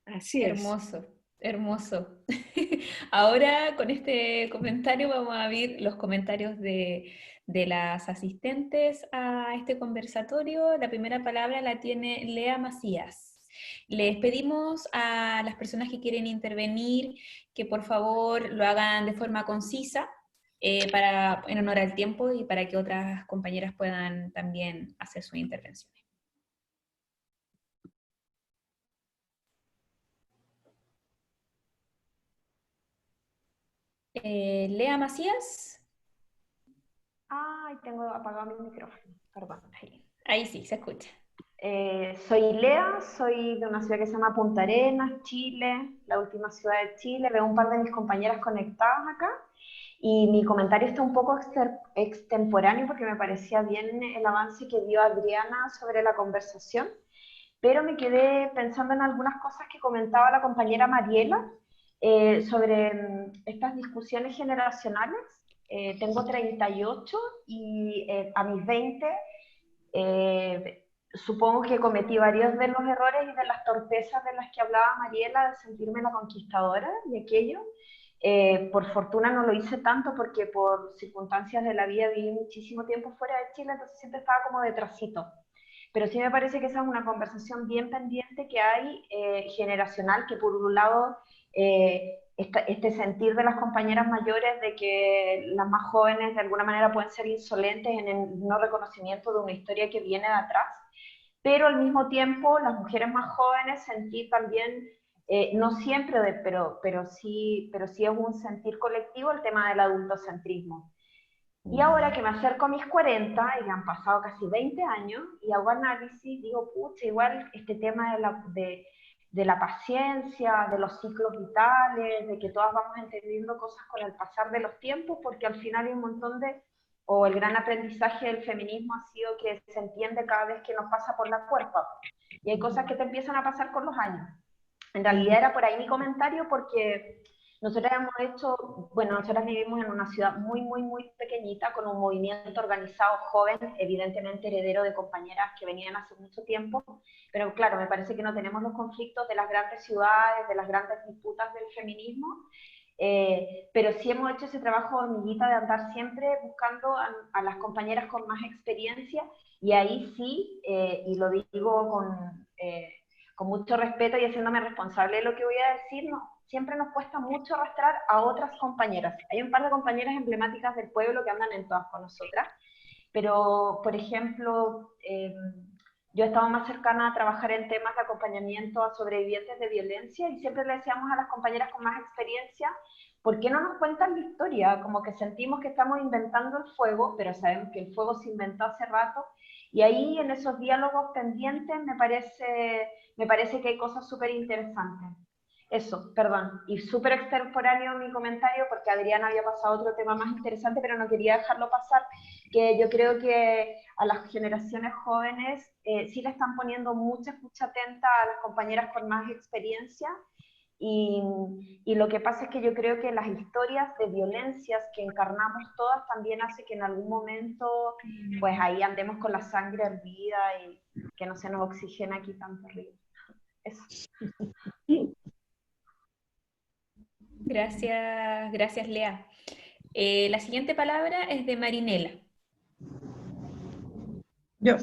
Así es. Hermoso, hermoso. Ahora con este comentario vamos a ver los comentarios de las asistentes a este conversatorio. La primera palabra la tiene Lea Macías. Les pedimos a las personas que quieren intervenir que por favor lo hagan de forma concisa, en honor al tiempo y para que otras compañeras puedan también hacer su intervención. Lea Macías. Ay, tengo apagado mi micrófono, perdón. Ahí sí, se escucha. Soy Lea, soy de una ciudad que se llama Punta Arenas, Chile, la última ciudad de Chile. Veo un par de mis compañeras conectadas acá y mi comentario está un poco extemporáneo porque me parecía bien el avance que dio Adriana sobre la conversación, pero me quedé pensando en algunas cosas que comentaba la compañera Mariela sobre estas discusiones generacionales. Tengo 38 y a mis 20 supongo que cometí varios de los errores y de las torpezas de las que hablaba Mariela, de sentirme la conquistadora y aquello. Por fortuna no lo hice tanto porque por circunstancias de la vida viví muchísimo tiempo fuera de Chile, entonces siempre estaba como detrásito. Pero sí me parece que esa es una conversación bien pendiente que hay, generacional, que por un lado este sentir de las compañeras mayores de que las más jóvenes de alguna manera pueden ser insolentes en el no reconocimiento de una historia que viene de atrás, pero al mismo tiempo las mujeres más jóvenes sentir también, no siempre, pero sí es un sentir colectivo el tema del adultocentrismo. Y ahora que me acerco a mis 40 y han pasado casi 20 años y hago análisis, digo, pucha, igual este tema de la paciencia, de los ciclos vitales, de que todas vamos entendiendo cosas con el pasar de los tiempos, porque al final hay un montón o el gran aprendizaje del feminismo ha sido que se entiende cada vez que nos pasa por la cuerpa. Y hay cosas que te empiezan a pasar con los años. En realidad era por ahí mi comentario porque nosotras hemos hecho, bueno, nosotras vivimos en una ciudad muy, muy, muy pequeñita, con un movimiento organizado joven, evidentemente heredero de compañeras que venían hace mucho tiempo, pero claro, me parece que no tenemos los conflictos de las grandes ciudades, de las grandes disputas del feminismo, pero sí hemos hecho ese trabajo de hormiguita de andar siempre buscando a las compañeras con más experiencia, y ahí sí, y lo digo con mucho respeto y haciéndome responsable de lo que voy a decir, no, siempre nos cuesta mucho arrastrar a otras compañeras. Hay un par de compañeras emblemáticas del pueblo que andan en todas con nosotras, pero, por ejemplo, yo he estado más cercana a trabajar en temas de acompañamiento a sobrevivientes de violencia y siempre le decíamos a las compañeras con más experiencia, ¿por qué no nos cuentan la historia? Como que sentimos que estamos inventando el fuego, pero sabemos que el fuego se inventó hace rato, y ahí en esos diálogos pendientes me parece que hay cosas súper interesantes. Eso, perdón, y súper extemporáneo mi comentario porque Adriana había pasado a otro tema más interesante, pero no quería dejarlo pasar, que yo creo que a las generaciones jóvenes sí le están poniendo mucha escucha atenta a las compañeras con más experiencia, y lo que pasa es que yo creo que las historias de violencias que encarnamos todas también hace que en algún momento pues ahí andemos con la sangre hervida y que no se nos oxigena aquí tan terrible. Eso. Gracias Lea. La siguiente palabra es de Marinela. Yo.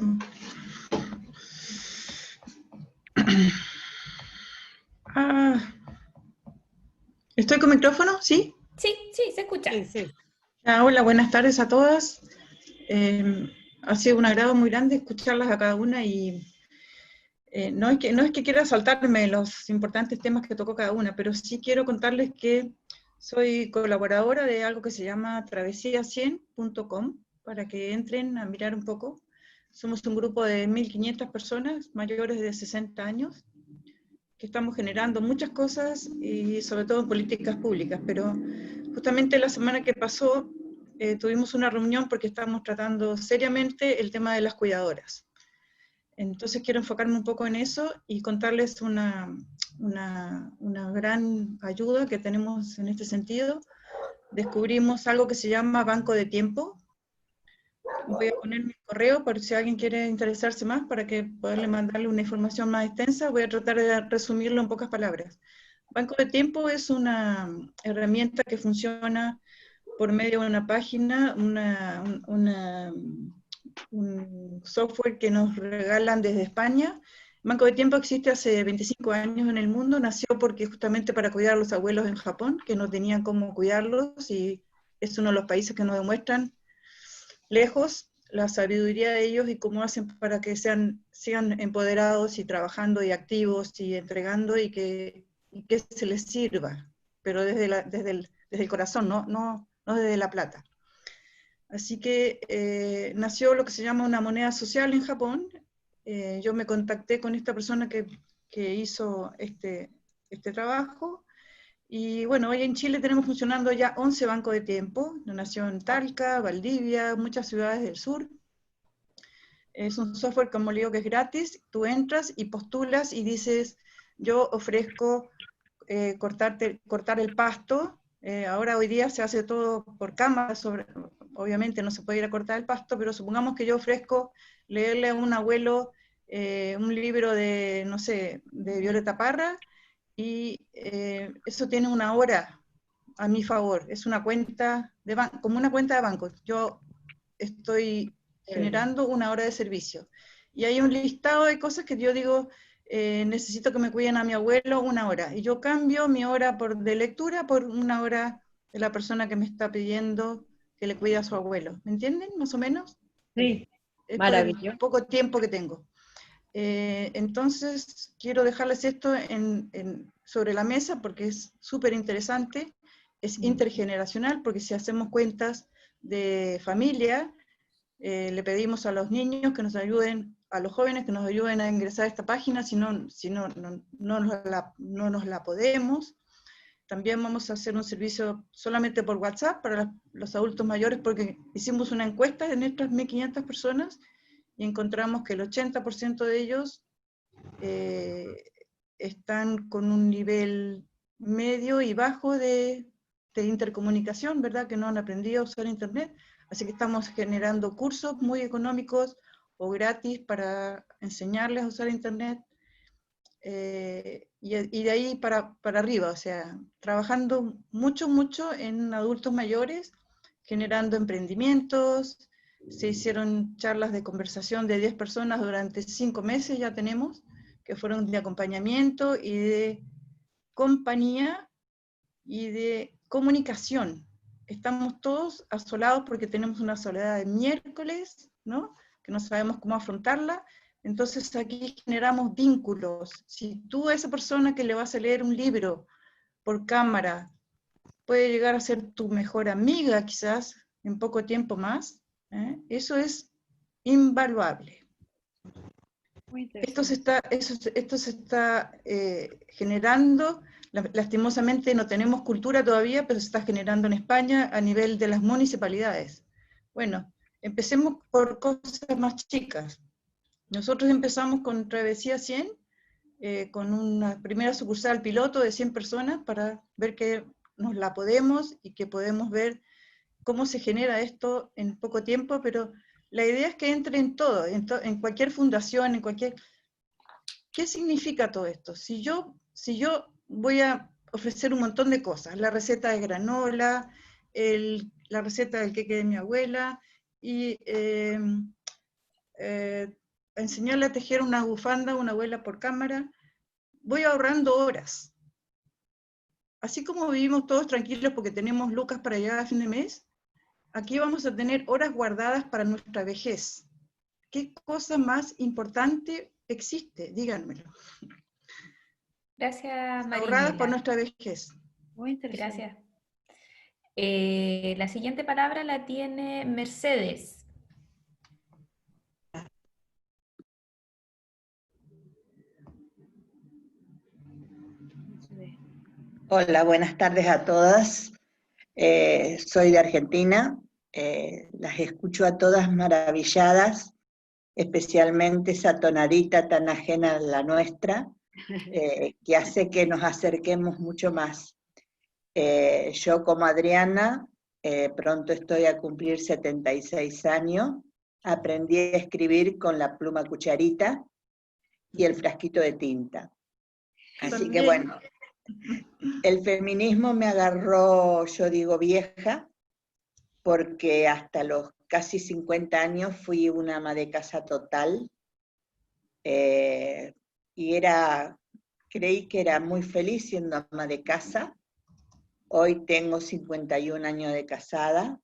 ¿Estoy con micrófono? ¿Sí? Sí, se escucha. Sí. Hola, buenas tardes a todas. Ha sido un agrado muy grande escucharlas a cada una y No es que quiera saltarme los importantes temas que tocó cada una, pero sí quiero contarles que soy colaboradora de algo que se llama travesía100.com, para que entren a mirar un poco. Somos un grupo de 1.500 personas mayores de 60 años, que estamos generando muchas cosas y sobre todo políticas públicas, pero justamente la semana que pasó tuvimos una reunión porque estamos tratando seriamente el tema de las cuidadoras. Entonces quiero enfocarme un poco en eso y contarles una gran ayuda que tenemos en este sentido. Descubrimos algo que se llama Banco de Tiempo. Voy a poner mi correo por si alguien quiere interesarse más para que poderle mandarle una información más extensa. Voy a tratar de resumirlo en pocas palabras. Banco de Tiempo es una herramienta que funciona por medio de una página, un software que nos regalan desde España. Banco de Tiempo existe hace 25 años en el mundo, nació porque justamente para cuidar a los abuelos en Japón, que no tenían cómo cuidarlos, y es uno de los países que nos demuestran lejos la sabiduría de ellos y cómo hacen para que sigan empoderados y trabajando y activos y entregando y que se les sirva, pero desde el corazón, no desde la plata. Así que nació lo que se llama una moneda social en Japón. Yo me contacté con esta persona que hizo este trabajo, y bueno, hoy en Chile tenemos funcionando ya 11 bancos de tiempo. Nació en Talca, Valdivia, muchas ciudades del sur. Es un software, como le digo, que es gratis. Tú entras y postulas y dices, yo ofrezco cortar el pasto. Ahora hoy día se hace todo por cámara, obviamente no se puede ir a cortar el pasto, pero supongamos que yo ofrezco leerle a un abuelo un libro de, no sé, de Violeta Parra, y eso tiene una hora a mi favor. Es una cuenta como una cuenta de banco. Yo estoy generando una hora de servicio. Y hay un listado de cosas que yo digo, necesito que me cuiden a mi abuelo una hora. Y yo cambio mi hora de lectura por una hora de la persona que me está pidiendo que le cuide a su abuelo. ¿Me entienden, más o menos? Sí, Es maravilloso. por el poco tiempo que tengo. Entonces, quiero dejarles esto sobre la mesa porque es súper interesante, es intergeneracional, porque si hacemos cuentas de familia, le pedimos a los niños que nos ayuden, a los jóvenes que nos ayuden a ingresar a esta página, si no nos la podemos. También vamos a hacer un servicio solamente por WhatsApp para los adultos mayores, porque hicimos una encuesta de nuestras 1.500 personas, y encontramos que el 80% de ellos están con un nivel medio y bajo de intercomunicación, ¿verdad? Que no han aprendido a usar Internet. Así que estamos generando cursos muy económicos o gratis para enseñarles a usar Internet. Y de ahí para arriba, o sea, trabajando mucho en adultos mayores, generando emprendimientos. Se hicieron charlas de conversación de 10 personas durante 5 meses, ya tenemos, que fueron de acompañamiento y de compañía y de comunicación. Estamos todos asolados porque tenemos una soledad de miércoles, ¿no? Que no sabemos cómo afrontarla. Entonces aquí generamos vínculos. Si tú a esa persona que le vas a leer un libro por cámara puede llegar a ser tu mejor amiga quizás en poco tiempo más, eso es invaluable. Esto se está generando, lastimosamente no tenemos cultura todavía, pero se está generando en España a nivel de las municipalidades. Bueno, empecemos por cosas más chicas. Nosotros empezamos con Travesía 100, con una primera sucursal piloto de 100 personas para ver que nos la podemos y que podemos ver cómo se genera esto en poco tiempo, pero la idea es que entre en todo, en cualquier fundación, en cualquier... ¿Qué significa todo esto? Si yo voy a ofrecer un montón de cosas, la receta de granola, la receta del queque de mi abuela, y enseñarle a tejer una bufanda a una abuela por cámara, voy ahorrando horas. Así como vivimos todos tranquilos porque tenemos lucas para llegar a fin de mes, aquí vamos a tener horas guardadas para nuestra vejez. ¿Qué cosa más importante existe, díganmelo. Gracias, Ahorradas por Marinela. nuestra vejez. Muy interesante. Gracias. La siguiente palabra la tiene Mercedes. Hola, buenas tardes a todas. Soy de Argentina. Las escucho a todas maravilladas, especialmente esa tonadita tan ajena a la nuestra, que hace que nos acerquemos mucho más. Yo como Adriana, pronto estoy a cumplir 76 años, aprendí a escribir con la pluma cucharita y el frasquito de tinta. Así que bueno, el feminismo me agarró, yo digo, vieja, porque hasta los casi 50 años fui una ama de casa total, y creí que era muy feliz siendo ama de casa. Hoy tengo 51 años de casada,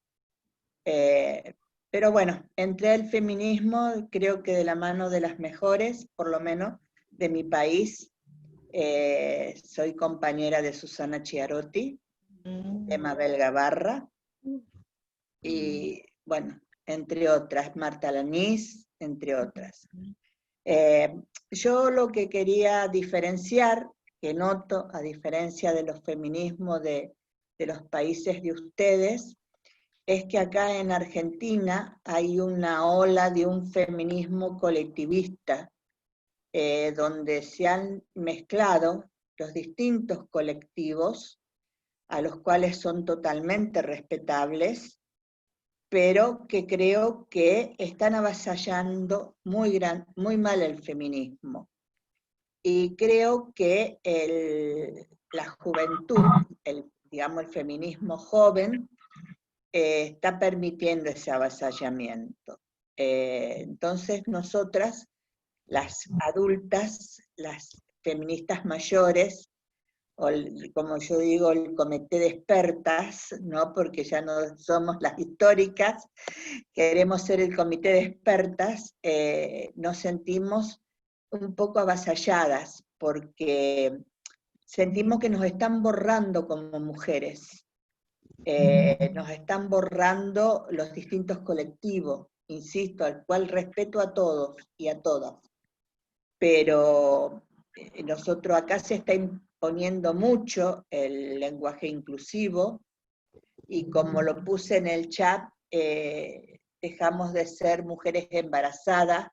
pero bueno, entré al feminismo, creo que de la mano de las mejores, por lo menos, de mi país. Soy compañera de Susana Chiarotti, de Mabel Gabarra, y bueno, entre otras, Marta Lanís, entre otras. Yo lo que quería diferenciar, que noto, a diferencia de los feminismos de los países de ustedes, es que acá en Argentina hay una ola de un feminismo colectivista, donde se han mezclado los distintos colectivos, a los cuales son totalmente respetables, pero que creo que están avasallando muy mal el feminismo. Y creo que la juventud, digamos el feminismo joven, está permitiendo ese avasallamiento. Entonces nosotras, las adultas, las feministas mayores, o como yo digo, el comité de expertas, ¿no? Porque ya no somos las históricas, queremos ser el comité de expertas, nos sentimos un poco avasalladas, porque sentimos que nos están borrando como mujeres, nos están borrando los distintos colectivos, insisto, al cual respeto a todos y a todas, pero nosotros acá se está imponiendo mucho el lenguaje inclusivo, y como lo puse en el chat, dejamos de ser mujeres embarazadas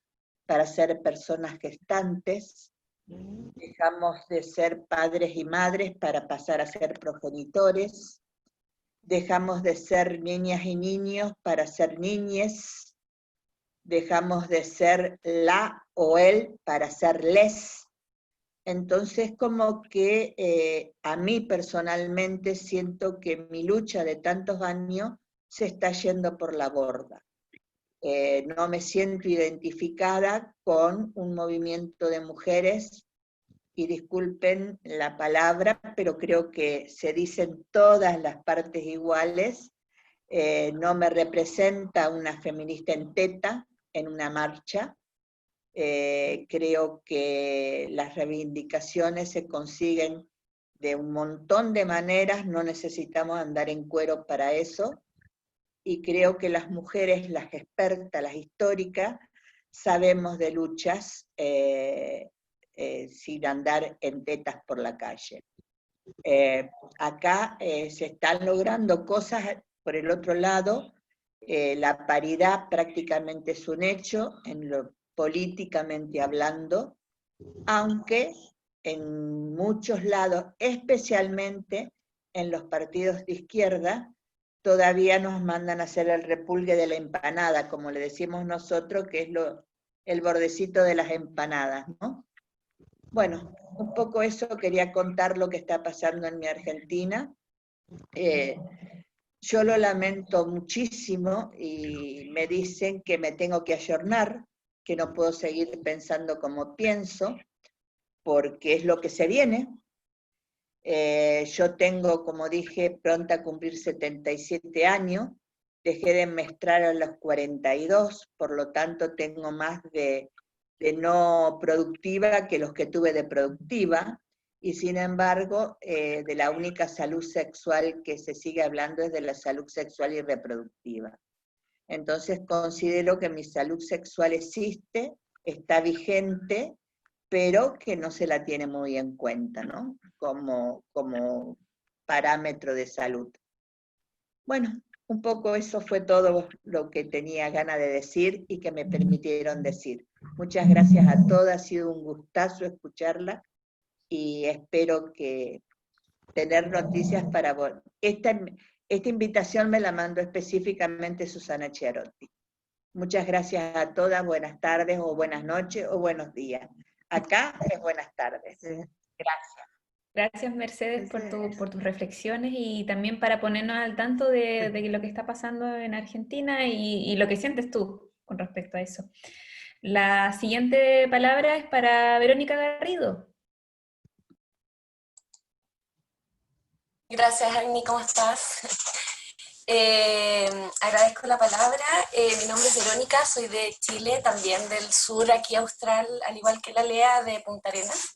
para ser personas gestantes, dejamos de ser padres y madres para pasar a ser progenitores, dejamos de ser niñas y niños para ser niñes, dejamos de ser la o él para ser les. Entonces como que a mí personalmente siento que mi lucha de tantos años se está yendo por la borda. No me siento identificada con un movimiento de mujeres, y disculpen la palabra, pero creo que se dicen todas las partes iguales. No me representa una feminista en teta en una marcha. Creo que las reivindicaciones se consiguen de un montón de maneras, no necesitamos andar en cuero para eso, y creo que las mujeres, las expertas, las históricas, sabemos de luchas sin andar en tetas por la calle. Acá se están logrando cosas por el otro lado, la paridad prácticamente es un hecho, en lo políticamente hablando, aunque en muchos lados, especialmente en los partidos de izquierda, todavía nos mandan a hacer el repulgue de la empanada, como le decimos nosotros, que es el bordecito de las empanadas, ¿no? Bueno, un poco eso quería contar lo que está pasando en mi Argentina. Yo lo lamento muchísimo y me dicen que me tengo que ayornar, que no puedo seguir pensando como pienso, porque es lo que se viene. Yo tengo, como dije, pronta a cumplir 77 años, dejé de menstruar a los 42, por lo tanto tengo más de no productiva que los que tuve de productiva, y sin embargo, de la única salud sexual que se sigue hablando es de la salud sexual y reproductiva. Entonces considero que mi salud sexual existe, está vigente, pero que no se la tiene muy en cuenta, ¿no? Como parámetro de salud. Bueno, un poco eso fue todo lo que tenía ganas de decir y que me permitieron decir. Muchas gracias a todas, ha sido un gustazo escucharla y espero que tener noticias para vos. Esta invitación me la mandó específicamente Susana Chiarotti. Muchas gracias a todas, buenas tardes o buenas noches o buenos días. Acá es buenas tardes. Gracias. Gracias, Mercedes, por tus reflexiones y también para ponernos al tanto de lo que está pasando en Argentina y lo que sientes tú con respecto a eso. La siguiente palabra es para Verónica Garrido. Gracias, Agni, ¿cómo estás? Agradezco la palabra. Mi nombre es Verónica, soy de Chile, también del sur, aquí austral, al igual que la Lea, de Punta Arenas.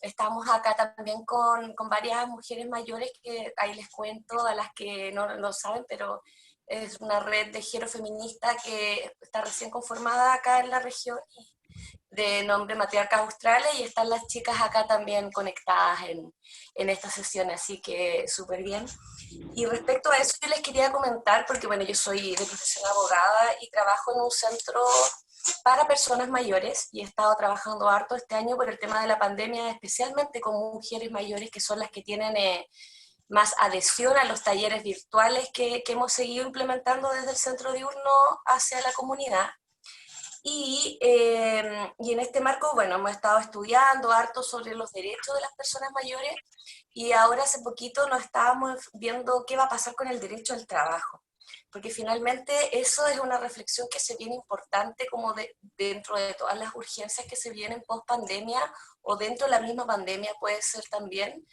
Estamos acá también con varias mujeres mayores que ahí les cuento a las que no lo saben, pero es una red de género feminista que está recién conformada acá en la región de nombre Matriarcas Australes, y están las chicas acá también conectadas en esta sesión, así que súper bien. Y respecto a eso yo les quería comentar, porque bueno, yo soy de profesión abogada y trabajo en un centro para personas mayores y he estado trabajando harto este año por el tema de la pandemia, especialmente con mujeres mayores que son las que tienen más adhesión a los talleres virtuales que hemos seguido implementando desde el centro diurno hacia la comunidad. Y en este marco, bueno, hemos estado estudiando harto sobre los derechos de las personas mayores y ahora hace poquito nos estábamos viendo qué va a pasar con el derecho al trabajo. Porque finalmente eso es una reflexión que se viene importante como dentro de todas las urgencias que se vienen post pandemia o dentro de la misma pandemia puede ser también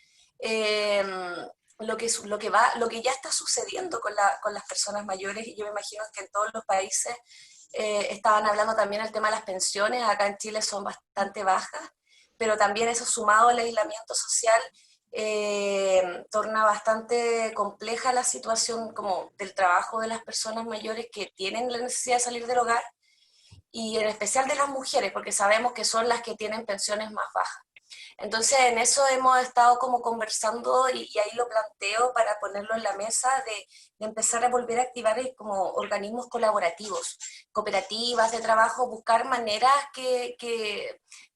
lo que ya está sucediendo con las personas mayores, y yo me imagino que en todos los países estaban hablando también del tema de las pensiones, acá en Chile son bastante bajas, pero también eso sumado al aislamiento social torna bastante compleja la situación como del trabajo de las personas mayores que tienen la necesidad de salir del hogar, y en especial de las mujeres, porque sabemos que son las que tienen pensiones más bajas. Entonces en eso hemos estado como conversando y ahí lo planteo para ponerlo en la mesa de empezar a volver a activar como organismos colaborativos, cooperativas de trabajo, buscar maneras que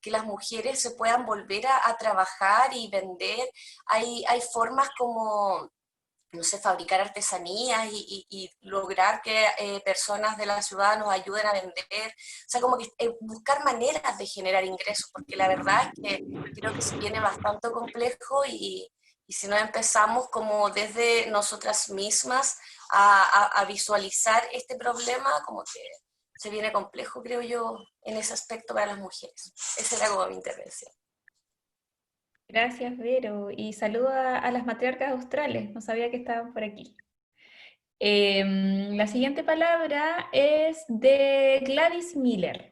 las mujeres se puedan volver a trabajar y vender. Hay formas como, no sé, fabricar artesanías y lograr que personas de la ciudad nos ayuden a vender. O sea, como que buscar maneras de generar ingresos, porque la verdad es que creo que se viene bastante complejo y si no empezamos como desde nosotras mismas a visualizar este problema, como que se viene complejo, creo yo, en ese aspecto para las mujeres. Esa era como mi intervención. Gracias, Vero, y saludo a las matriarcas australes, no sabía que estaban por aquí. La siguiente palabra es de Gladys Miller.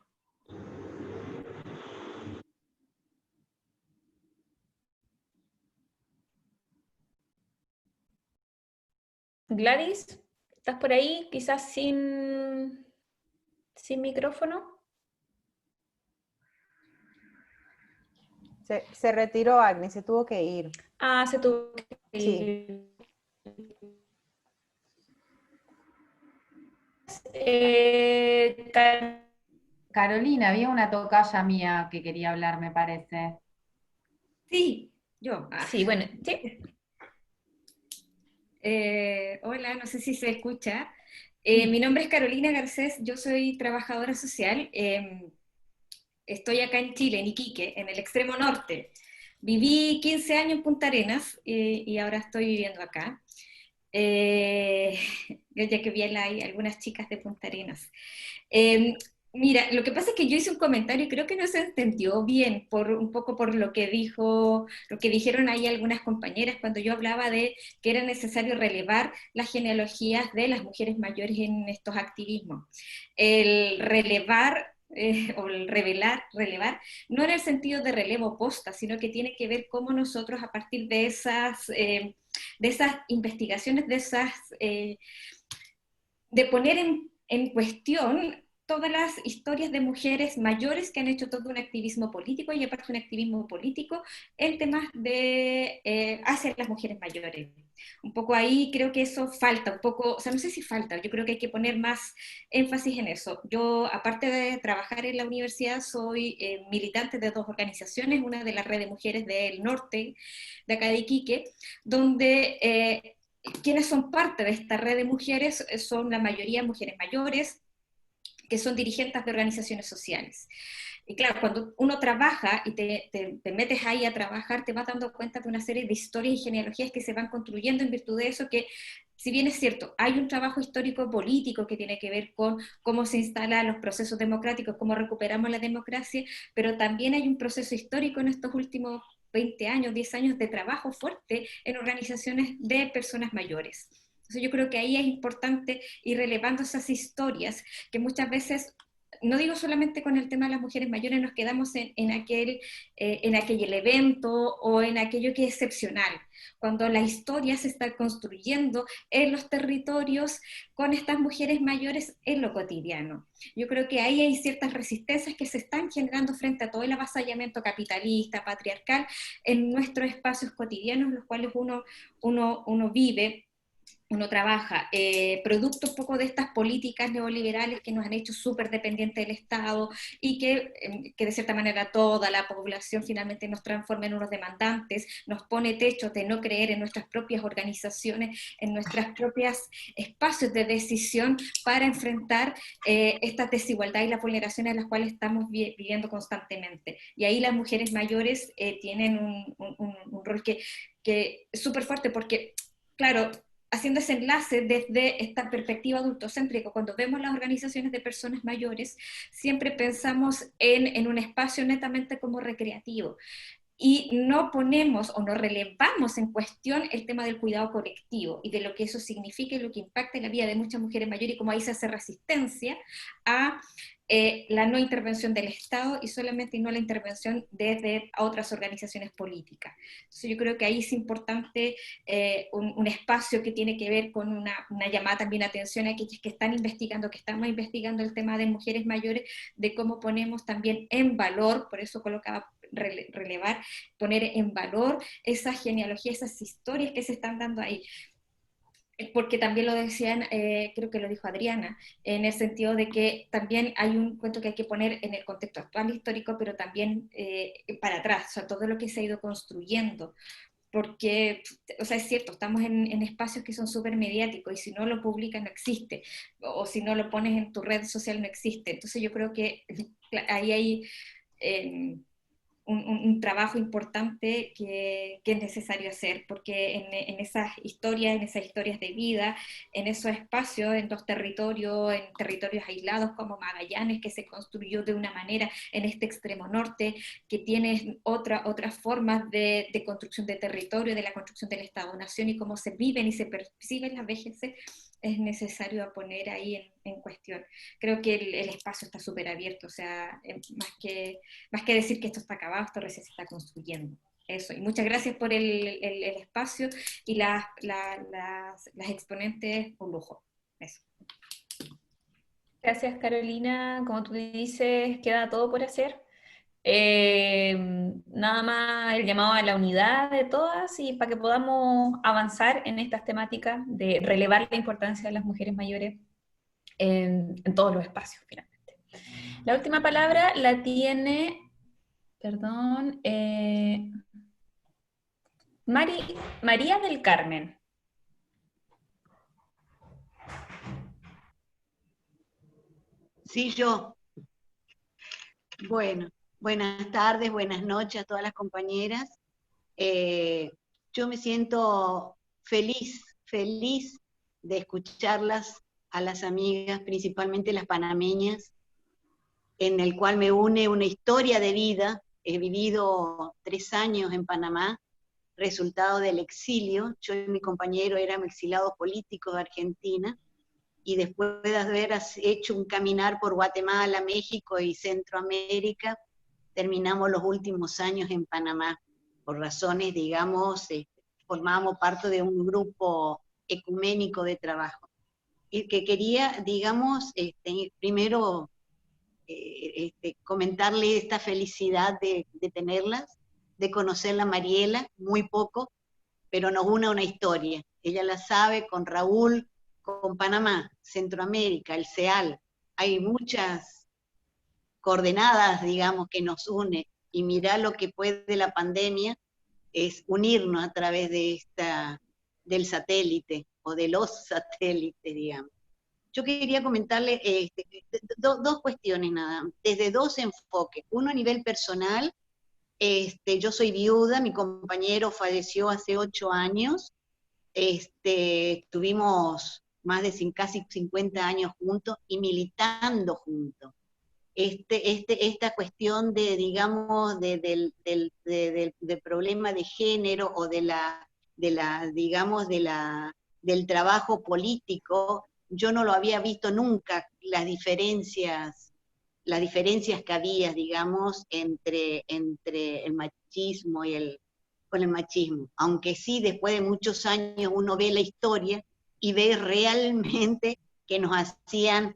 Gladys, ¿estás por ahí? Quizás sin micrófono. Se retiró, Agni, se tuvo que ir. Ah, se tuvo que ir. Sí. Carolina, había una tocaya mía que quería hablar, me parece. Sí, yo. Sí, bueno, sí. Hola, no sé si se escucha. Mi nombre es Carolina Garcés, yo soy trabajadora social. Estoy acá en Chile, en Iquique, en el extremo norte. Viví 15 años en Punta Arenas y ahora estoy viviendo acá. Ya que bien hay algunas chicas de Punta Arenas. Mira, lo que pasa es que yo hice un comentario y creo que no se entendió bien, un poco por lo que dijeron ahí algunas compañeras cuando yo hablaba de que era necesario relevar las genealogías de las mujeres mayores en estos activismos. El relevar o el relevar, no en el sentido de relevo posta, sino que tiene que ver cómo nosotros a partir de esas investigaciones, de poner en cuestión todas las historias de mujeres mayores que han hecho todo un activismo político, y aparte un activismo político en temas hacia las mujeres mayores. Un poco ahí creo que eso falta, un poco, o sea, no sé si falta, yo creo que hay que poner más énfasis en eso. Yo, aparte de trabajar en la universidad, soy militante de 2 organizaciones, una de la Red de Mujeres del Norte, de acá de Iquique, donde quienes son parte de esta red de mujeres son la mayoría mujeres mayores, que son dirigentes de organizaciones sociales. Y claro, cuando uno trabaja y te metes ahí a trabajar, te vas dando cuenta de una serie de historias y genealogías que se van construyendo en virtud de eso, que si bien es cierto, hay un trabajo histórico político que tiene que ver con cómo se instalan los procesos democráticos, cómo recuperamos la democracia, pero también hay un proceso histórico en estos últimos 20 años, 10 años de trabajo fuerte en organizaciones de personas mayores. Entonces yo creo que ahí es importante ir relevando esas historias que muchas veces, no digo solamente con el tema de las mujeres mayores, nos quedamos en aquel evento o en aquello que es excepcional, cuando la historia se está construyendo en los territorios con estas mujeres mayores en lo cotidiano. Yo creo que ahí hay ciertas resistencias que se están generando frente a todo el avasallamiento capitalista, patriarcal, en nuestros espacios cotidianos, los cuales uno vive, uno trabaja, producto un poco de estas políticas neoliberales que nos han hecho súper dependientes del Estado y que de cierta manera toda la población finalmente nos transforma en unos demandantes, nos pone techos de no creer en nuestras propias organizaciones, en nuestras propias espacios de decisión para enfrentar estas desigualdades y las vulneraciones en las cuales estamos viviendo constantemente. Y ahí las mujeres mayores tienen un rol que es súper fuerte porque, claro, haciendo ese enlace desde esta perspectiva adultocéntrica, cuando vemos las organizaciones de personas mayores, siempre pensamos en un espacio netamente como recreativo, y no ponemos o no relevamos en cuestión el tema del cuidado colectivo y de lo que eso significa y lo que impacta en la vida de muchas mujeres mayores, y cómo ahí se hace resistencia a la no intervención del Estado y solamente no la intervención desde otras organizaciones políticas. Entonces yo creo que ahí es importante un espacio que tiene que ver con una llamada también de atención a aquellos que están investigando, que estamos investigando el tema de mujeres mayores, de cómo ponemos también en valor, por eso colocaba relevar, poner en valor esas genealogías, esas historias que se están dando ahí. Porque también lo decían, creo que lo dijo Adriana, en el sentido de que también hay un cuento que hay que poner en el contexto actual histórico, pero también para atrás, o sea, todo lo que se ha ido construyendo, porque, o sea, es cierto, estamos en espacios que son súper mediáticos, y si no lo publicas no existe, o si no lo pones en tu red social no existe. Entonces yo creo que ahí hay un trabajo importante que es necesario hacer, porque en esas historias de vida, en esos espacios, en los territorios, en territorios aislados como Magallanes, que se construyó de una manera en este extremo norte, que tiene otras formas de construcción de territorio, de la construcción del Estado-Nación, y cómo se viven y se perciben las vejeces, es necesario poner ahí en cuestión. Creo que el espacio está súper abierto, o sea, más que decir que esto está acabado, esto recién se está construyendo. Eso, y muchas gracias por el espacio y las exponentes, un lujo. Eso. Gracias, Carolina. Como tú dices, queda todo por hacer. Nada más el llamado a la unidad de todas y para que podamos avanzar en estas temáticas de relevar la importancia de las mujeres mayores en todos los espacios, finalmente. La última palabra la tiene, perdón, María del Carmen. Sí, yo. Bueno, buenas tardes, buenas noches a todas las compañeras. Yo me siento feliz de escucharlas a las amigas, principalmente las panameñas, en el cual me une una historia de vida. He vivido 3 años en Panamá, resultado del exilio. Yo y mi compañero éramos exiliados políticos de Argentina, y después de haber hecho un caminar por Guatemala, México y Centroamérica, terminamos los últimos años en Panamá, por razones, digamos, formábamos parte de un grupo ecuménico de trabajo, y que quería, digamos, primero comentarle esta felicidad de tenerlas, de conocerla Mariela, muy poco, pero nos une una historia. Ella la sabe, con Raúl, con Panamá, Centroamérica, el CEAL. Hay muchas coordenadas, digamos, que nos une, y mirá lo que puede la pandemia, es unirnos a través de del satélite, o de los satélites, digamos. Yo quería comentarle dos cuestiones nada, desde dos enfoques. Uno a nivel personal, yo soy viuda, mi compañero falleció hace 8 años, tuvimos más de casi 50 años juntos y militando juntos. Esta cuestión de, digamos, del problema de género, o digamos, del trabajo político, yo no lo había visto nunca, las diferencias que había, digamos, entre el machismo con el machismo. Aunque sí, después de muchos años uno ve la historia y ve realmente que nos hacían,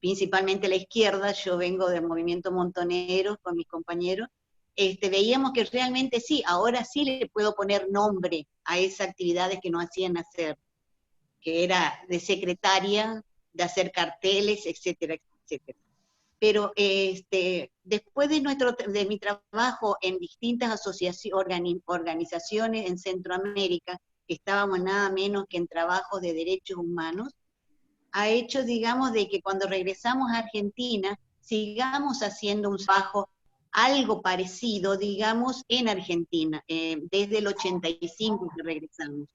principalmente la izquierda, yo vengo del movimiento montonero con mis compañeros, veíamos que realmente sí, ahora sí le puedo poner nombre a esas actividades que nos hacían hacer, que era de secretaria, de hacer carteles, etcétera, etcétera. Pero después de mi trabajo en distintas organizaciones en Centroamérica, estábamos nada menos que en trabajos de derechos humanos, ha hecho, digamos, de que cuando regresamos a Argentina, sigamos haciendo un trabajo algo parecido, digamos, en Argentina, desde el 85 que regresamos.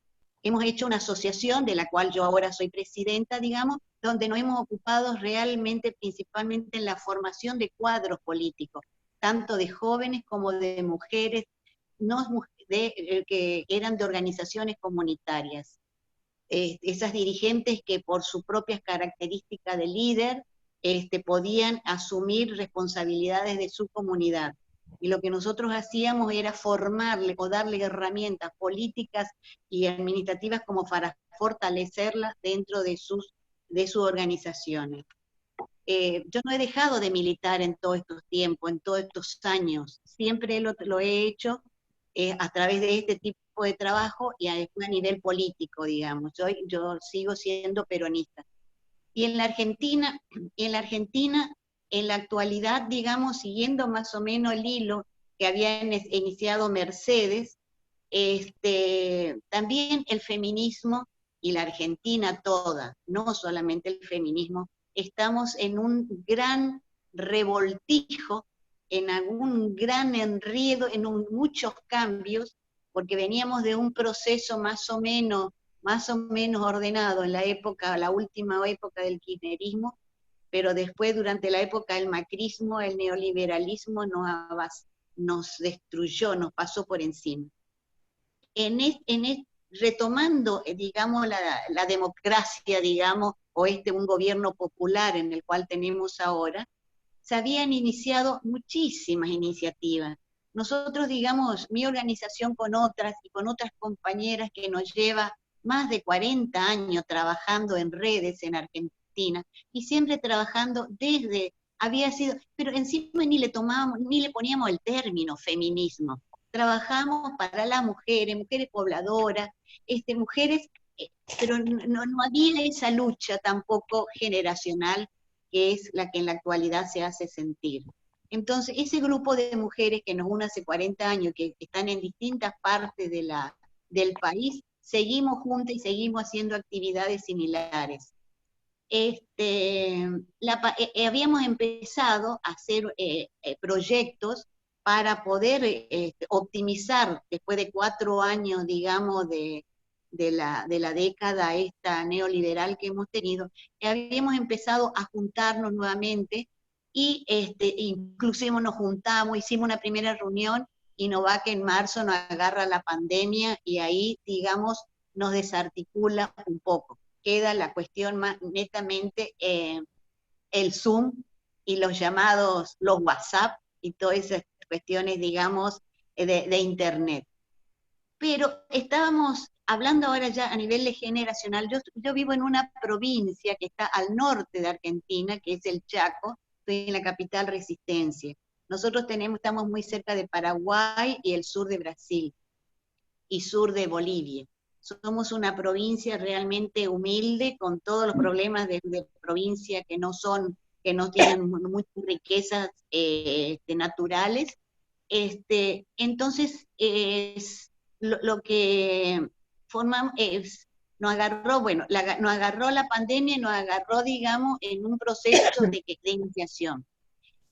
Hemos hecho una asociación, de la cual yo ahora soy presidenta, digamos, donde nos hemos ocupado realmente, principalmente en la formación de cuadros políticos, tanto de jóvenes como de mujeres, que eran de organizaciones comunitarias. Esas dirigentes que por sus propias características de líder, podían asumir responsabilidades de su comunidad. Y lo que nosotros hacíamos era formarle o darle herramientas políticas y administrativas como para fortalecerla dentro de sus organizaciones. Yo no he dejado de militar en todos estos tiempos, en todos estos años. Siempre lo he hecho a través de este tipo de trabajo y después a nivel político, digamos. Yo sigo siendo peronista. Y en la Argentina, en la actualidad, digamos, siguiendo más o menos el hilo que había iniciado Mercedes, también el feminismo y la Argentina toda, no solamente el feminismo, estamos en un gran revoltijo, en algún gran enredo, en muchos cambios, porque veníamos de un proceso más o menos ordenado en la última época del kirchnerismo, pero después, durante la época del macrismo, el neoliberalismo nos destruyó, nos pasó por encima. Retomando, digamos, la democracia, digamos, o un gobierno popular en el cual tenemos ahora, se habían iniciado muchísimas iniciativas. Nosotros, digamos, mi organización con otras compañeras que nos lleva más de 40 años trabajando en redes en Argentina, y siempre trabajando pero encima ni le poníamos el término feminismo. Trabajamos para las mujeres pobladoras, mujeres, pero no había esa lucha tampoco generacional, que es la que en la actualidad se hace sentir. Entonces, ese grupo de mujeres que nos une hace 40 años, que están en distintas partes del país, seguimos juntas y seguimos haciendo actividades similares. Habíamos empezado a hacer proyectos para poder optimizar, después de 4 años, digamos, de la década esta neoliberal que hemos tenido, habíamos empezado a juntarnos nuevamente, y inclusive nos juntamos, hicimos una primera reunión, y no va que en marzo nos agarra la pandemia, y ahí, digamos, nos desarticula un poco. queda la cuestión más netamente el Zoom y los llamados, los WhatsApp y todas esas cuestiones, digamos, de Internet. Pero estábamos hablando ahora ya a nivel generacional. Yo vivo en una provincia que está al norte de Argentina, que es el Chaco, estoy en la capital Resistencia. Nosotros estamos muy cerca de Paraguay y el sur de Brasil y sur de Bolivia. Somos una provincia realmente humilde, con todos los problemas de provincia que no tienen muchas riquezas naturales. Entonces, lo que formamos nos agarró la pandemia, nos agarró, digamos, en un proceso de iniciación.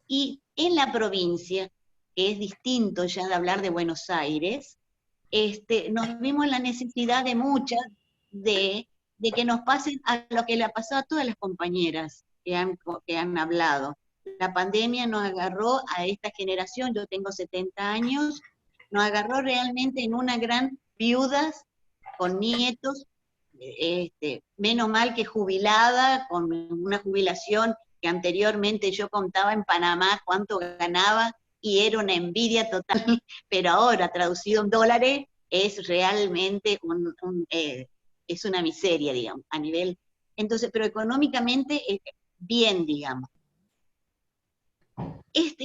Y en la provincia, que es distinto ya de hablar de Buenos Aires, nos vimos la necesidad de muchas de que nos pasen a lo que le ha pasado a todas las compañeras que han hablado. La pandemia nos agarró a esta generación, yo tengo 70 años, nos agarró realmente en una gran viudas, con nietos, menos mal que jubilada, con una jubilación que anteriormente yo contaba en Panamá cuánto ganaba, y era una envidia total, pero ahora traducido en dólares es realmente es una miseria, digamos, a nivel, entonces, pero económicamente bien, digamos.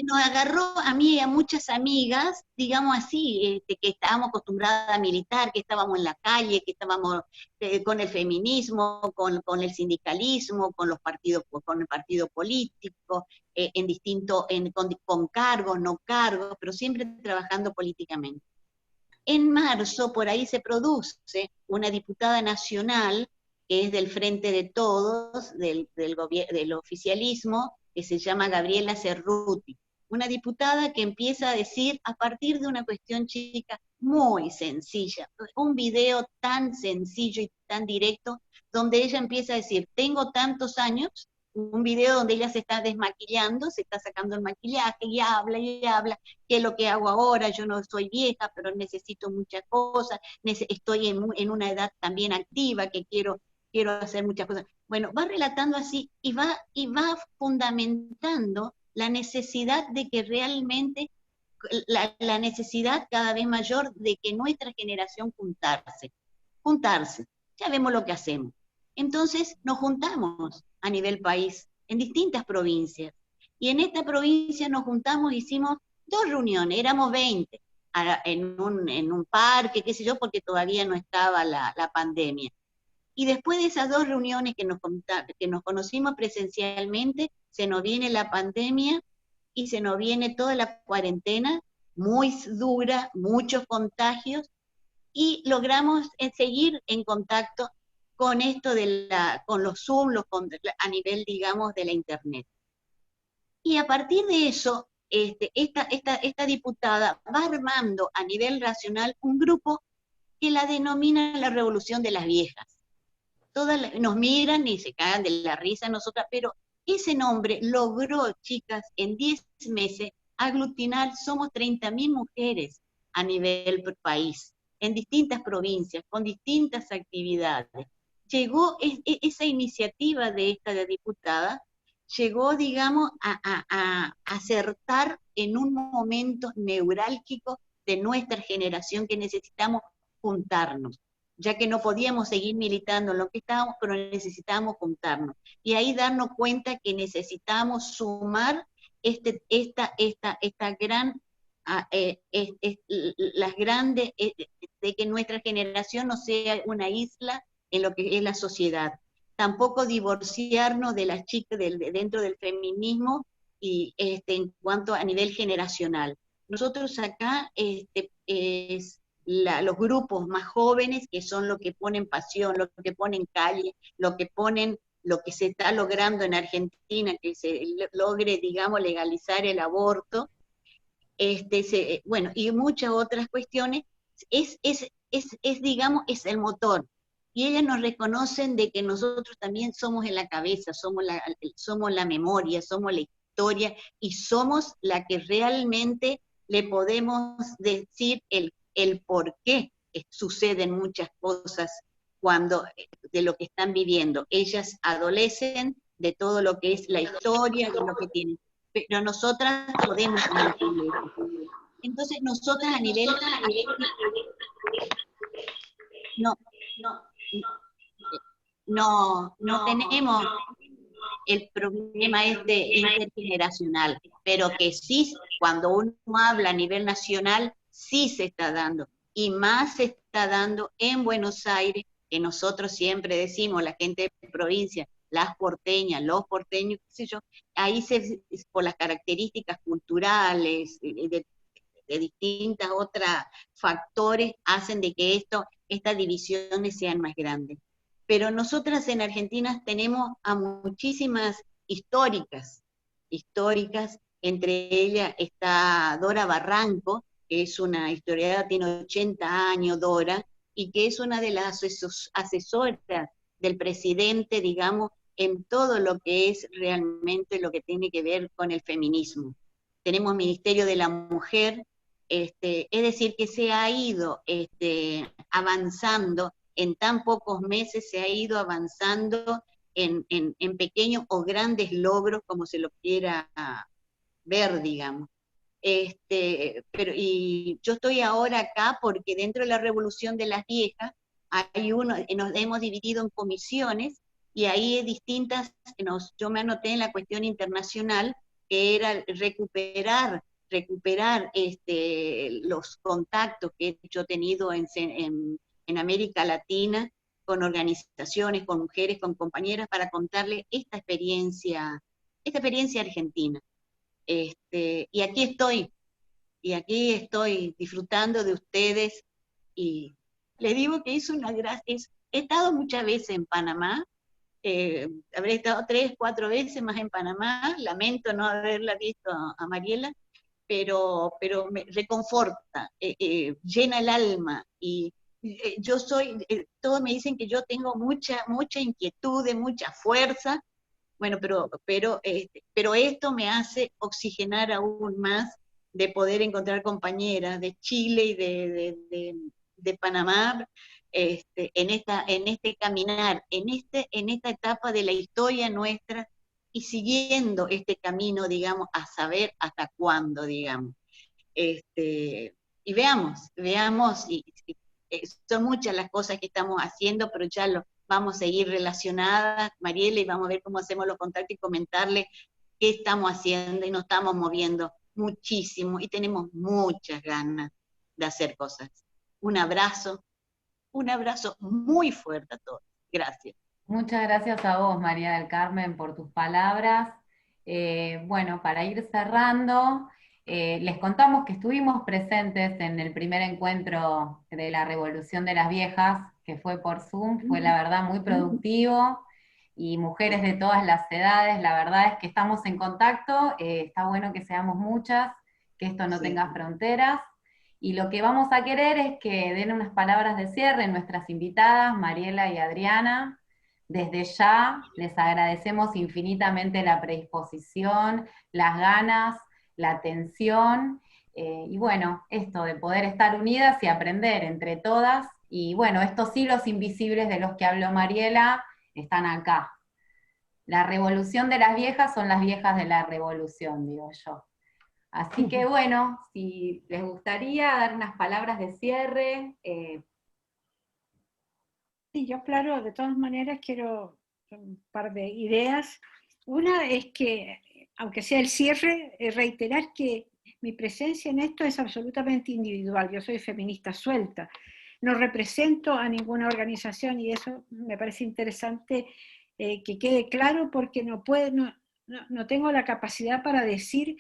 Nos agarró a mí y a muchas amigas, digamos así, que estábamos acostumbradas a militar, que estábamos en la calle, que estábamos con el feminismo, con el sindicalismo, con el partido político, con cargos, no cargos, pero siempre trabajando políticamente. En marzo, por ahí se produce una diputada nacional, que es del Frente de Todos, del oficialismo, que se llama Gabriela Cerruti, una diputada que empieza a decir, a partir de una cuestión chica muy sencilla, un video tan sencillo y tan directo, donde ella empieza a decir, tengo tantos años, un video donde ella se está desmaquillando, se está sacando el maquillaje, y habla, qué es lo que hago ahora, yo no soy vieja, pero necesito muchas cosas, estoy en una edad también activa, que quiero hacer muchas cosas. Bueno, va relatando así y va fundamentando la necesidad de que realmente, la necesidad cada vez mayor de que nuestra generación juntarse. Ya vemos lo que hacemos. Entonces nos juntamos a nivel país, en distintas provincias. Y en esta provincia nos juntamos, hicimos 2 reuniones, éramos 20, en un parque, qué sé yo, porque todavía no estaba la pandemia. Y después de esas 2 reuniones que nos conocimos presencialmente, se nos viene la pandemia y se nos viene toda la cuarentena, muy dura, muchos contagios, y logramos seguir en contacto con esto con los Zoom, a nivel, digamos, de la Internet. Y a partir de eso, esta diputada va armando a nivel nacional un grupo que la denomina la Revolución de las Viejas. Todas nos miran y se cagan de la risa nosotras, pero ese nombre logró, chicas, en 10 meses aglutinar, somos 30.000 mujeres a nivel país, en distintas provincias, con distintas actividades. Llegó esa iniciativa de esta diputada, llegó, digamos, a acertar en un momento neurálgico de nuestra generación, que necesitamos juntarnos, ya que no podíamos seguir militando en lo que estábamos, pero necesitábamos juntarnos. Y ahí darnos cuenta que necesitamos sumar las grandes, de que nuestra generación no sea una isla en lo que es la sociedad. Tampoco divorciarnos de las chicas dentro del feminismo y en cuanto a nivel generacional. Nosotros acá los grupos más jóvenes, que son los que ponen pasión, los que ponen calle, lo que se está logrando en Argentina, que se logre, digamos, legalizar el aborto, bueno, y muchas otras cuestiones, digamos, es el motor. Y ellas nos reconocen de que nosotros también somos en la cabeza, somos la memoria, somos la historia, y somos la que realmente le podemos decir el por qué suceden muchas cosas de lo que están viviendo. Ellas adolecen de todo lo que es la historia, de lo que tienen. Pero nosotras podemos transmitirle eso. Entonces nosotras a nivel... No tenemos el problema intergeneracional, pero que sí, cuando uno habla a nivel nacional, sí se está dando, y más se está dando en Buenos Aires, que nosotros siempre decimos, la gente de provincia, las porteñas, los porteños, qué sé yo, ahí por las características culturales, de distintas otras factores, hacen de que estas divisiones sean más grandes. Pero nosotras en Argentina tenemos a muchísimas históricas, entre ellas está Dora Barranco, que es una historiadora, tiene 80 años, Dora, y que es una de las asesoras del presidente, digamos, en todo lo que es realmente lo que tiene que ver con el feminismo. Tenemos Ministerio de la Mujer, es decir, que se ha ido avanzando, en tan pocos meses se ha ido avanzando en pequeños o grandes logros, como se lo quiera ver, digamos. Y yo estoy ahora acá porque dentro de la Revolución de las Viejas, nos hemos dividido en comisiones, y ahí distintas, yo me anoté en la cuestión internacional, que era recuperar los contactos que yo he tenido en América Latina, con organizaciones, con mujeres, con compañeras, para contarles esta experiencia argentina. Y aquí estoy disfrutando de ustedes, y les digo que es una gracia. He estado muchas veces en Panamá, habré estado 3, 4 veces más en Panamá, lamento no haberla visto a Mariela, pero me reconforta, llena el alma, y yo todos me dicen que yo tengo mucha inquietud, mucha fuerza, bueno, pero esto me hace oxigenar aún más, de poder encontrar compañeras de Chile y de Panamá, en este caminar, en esta etapa de la historia nuestra, y siguiendo este camino, digamos, a saber hasta cuándo, digamos. Y veamos, y son muchas las cosas que estamos haciendo, pero ya vamos a seguir relacionadas, Mariela, y vamos a ver cómo hacemos los contactos y comentarles qué estamos haciendo, y nos estamos moviendo muchísimo, y tenemos muchas ganas de hacer cosas. Un abrazo muy fuerte a todos. Gracias. Muchas gracias a vos, María del Carmen, por tus palabras. Bueno, para ir cerrando, les contamos que estuvimos presentes en el primer encuentro de la Revolución de las Viejas, que fue por Zoom, fue la verdad muy productivo, y mujeres de todas las edades, la verdad es que estamos en contacto, está bueno que seamos muchas, que esto no tenga fronteras, y lo que vamos a querer es que den unas palabras de cierre nuestras invitadas, Mariela y Adriana. Desde ya les agradecemos infinitamente la predisposición, las ganas, la atención, y bueno, esto de poder estar unidas y aprender entre todas, y bueno, estos hilos invisibles de los que habló Mariela están acá. La revolución de las viejas son las viejas de la revolución, digo yo. Así que bueno, si les gustaría dar unas palabras de cierre. Sí, yo claro, de todas maneras quiero un par de ideas. Una es que, aunque sea el cierre, reiterar que mi presencia en esto es absolutamente individual. Yo soy feminista suelta, no represento a ninguna organización, y eso me parece interesante que quede claro, porque no tengo la capacidad para decir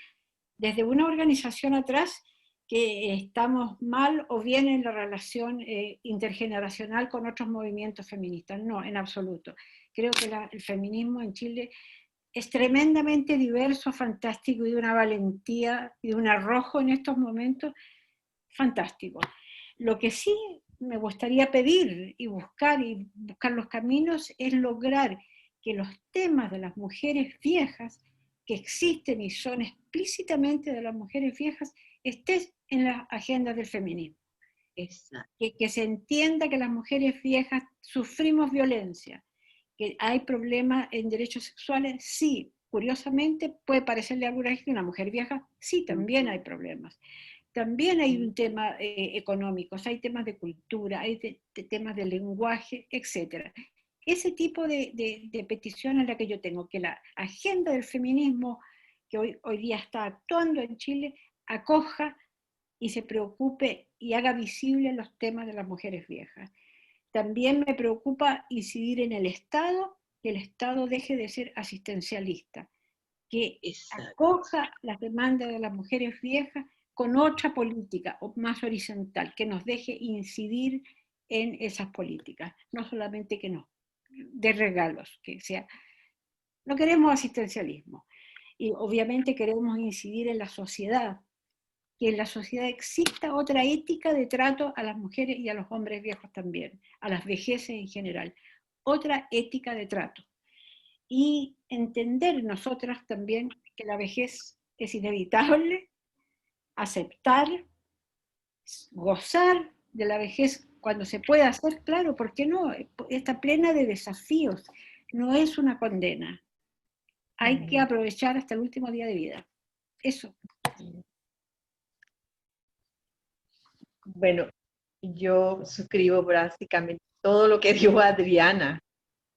desde una organización atrás que estamos mal o bien en la relación intergeneracional con otros movimientos feministas. No, en absoluto. Creo que el feminismo en Chile es tremendamente diverso, fantástico, y de una valentía y de un arrojo en estos momentos fantástico. Lo que sí me gustaría pedir y buscar los caminos es lograr que los temas de las mujeres viejas, que existen y son explícitamente de las mujeres viejas, estén en las agendas del feminismo. Exacto. Que se entienda que las mujeres viejas sufrimos violencia, que hay problemas en derechos sexuales, sí, curiosamente puede parecerle a alguna gente que una mujer vieja, sí, también hay problemas. También hay un tema económico, hay temas de cultura, hay temas de lenguaje, etc. Ese tipo de petición es la que yo tengo, que la agenda del feminismo que hoy día está actuando en Chile acoja y se preocupe y haga visible los temas de las mujeres viejas. También me preocupa incidir en el Estado, que el Estado deje de ser asistencialista, que acoja las demandas de las mujeres viejas con otra política más horizontal, que nos deje incidir en esas políticas, no solamente que no, de regalos, que sea. No queremos asistencialismo, y obviamente queremos incidir en la sociedad, que en la sociedad exista otra ética de trato a las mujeres y a los hombres viejos también, a las vejeces en general, otra ética de trato. Y entender nosotras también que la vejez es inevitable, aceptar, gozar de la vejez cuando se pueda hacer, claro, ¿por qué no? Está plena de desafíos, no es una condena. Hay que aprovechar hasta el último día de vida. Eso. Bueno, yo suscribo básicamente todo lo que dijo Adriana.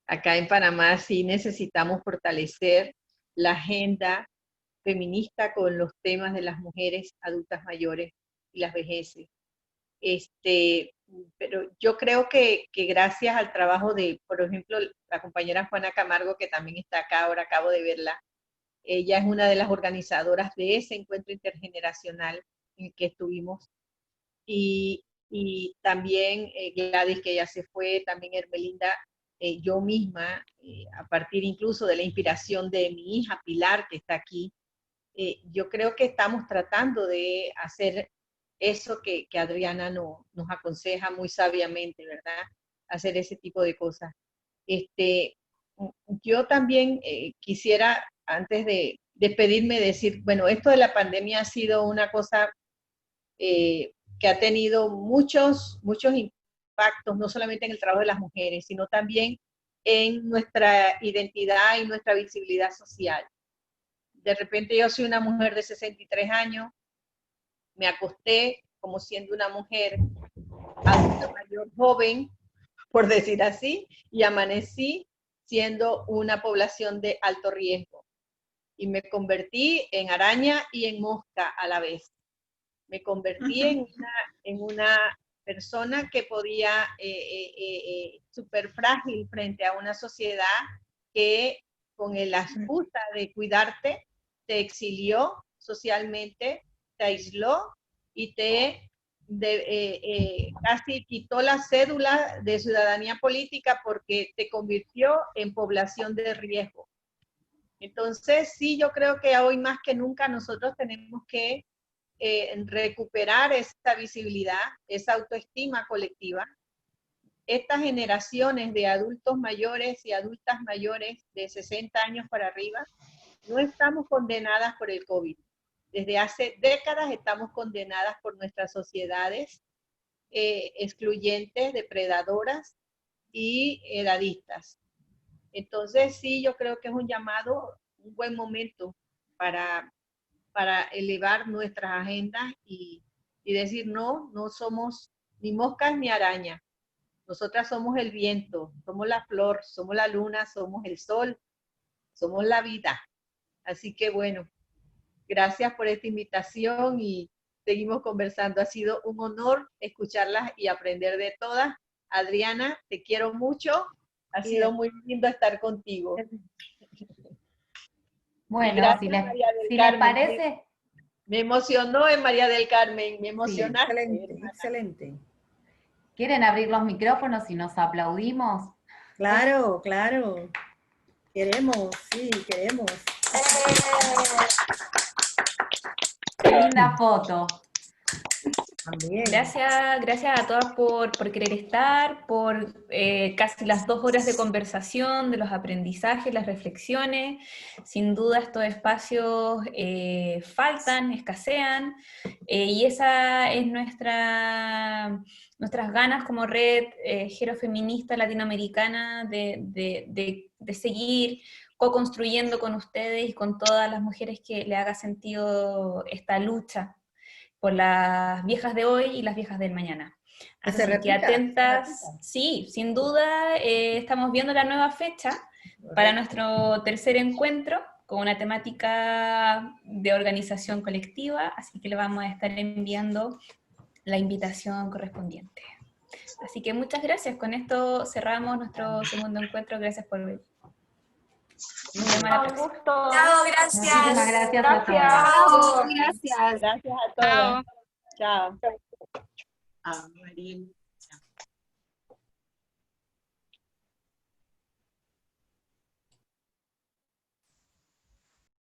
Acá en Panamá sí necesitamos fortalecer la agenda feminista con los temas de las mujeres adultas mayores y las vejeces. Pero yo creo que gracias al trabajo de, por ejemplo, la compañera Juana Camargo, que también está acá, ahora acabo de verla, ella es una de las organizadoras de ese encuentro intergeneracional en el que estuvimos, y también Gladys, que ya se fue, también Hermelinda, yo misma, a partir incluso de la inspiración de mi hija Pilar, que está aquí, yo creo que estamos tratando de hacer eso que Adriana nos aconseja muy sabiamente, ¿verdad? Hacer ese tipo de cosas. Yo también quisiera, antes de despedirme, decir, bueno, esto de la pandemia ha sido una cosa que ha tenido muchos impactos, no solamente en el trabajo de las mujeres, sino también en nuestra identidad y nuestra visibilidad social. De repente yo soy una mujer de 63 años, me acosté como siendo una mujer adulta mayor joven, por decir así, y amanecí siendo una población de alto riesgo. Y me convertí en araña y en mosca a la vez. Me convertí en una persona que podía, súper frágil frente a una sociedad que con la excusa de cuidarte, te exilió socialmente, te aisló y te casi quitó la cédula de ciudadanía política porque te convirtió en población de riesgo. Entonces, sí, yo creo que hoy más que nunca nosotros tenemos que recuperar esa visibilidad, esa autoestima colectiva. Estas generaciones de adultos mayores y adultas mayores de 60 años para arriba, no estamos condenadas por el COVID. Desde hace décadas estamos condenadas por nuestras sociedades excluyentes, depredadoras y edadistas. Entonces, sí, yo creo que es un llamado, un buen momento para elevar nuestras agendas y decir, no somos ni moscas ni arañas. Nosotras somos el viento, somos la flor, somos la luna, somos el sol, somos la vida. Así que bueno, gracias por esta invitación y seguimos conversando. Ha sido un honor escucharlas y aprender de todas. Adriana, te quiero mucho. Ha sido muy lindo estar contigo. Bueno, gracias, si les parece... Me emocionó en María del Carmen, me emocionaste. Sí, excelente, excelente. ¿Quieren abrir los micrófonos y nos aplaudimos? Claro, claro. Queremos, sí, queremos. Qué linda foto. También. Gracias a todas por querer estar, por casi las 2 horas de conversación, de los aprendizajes, las reflexiones. Sin duda estos espacios faltan, escasean, y esa es nuestras ganas como red gerofeminista latinoamericana de seguir co-construyendo con ustedes y con todas las mujeres que le haga sentido esta lucha por las viejas de hoy y las viejas del mañana. Así que atentas, sí, sin duda, estamos viendo la nueva fecha para nuestro tercer encuentro con una temática de organización colectiva, así que le vamos a estar enviando la invitación correspondiente. Así que muchas gracias, con esto cerramos nuestro segundo encuentro, gracias por ver. Nos vemos a la próxima. gusto. Chao, gracias. Muchísimas gracias a todos. Chao. Gracias. Gracias a todos. Chao. Ah, Mariel.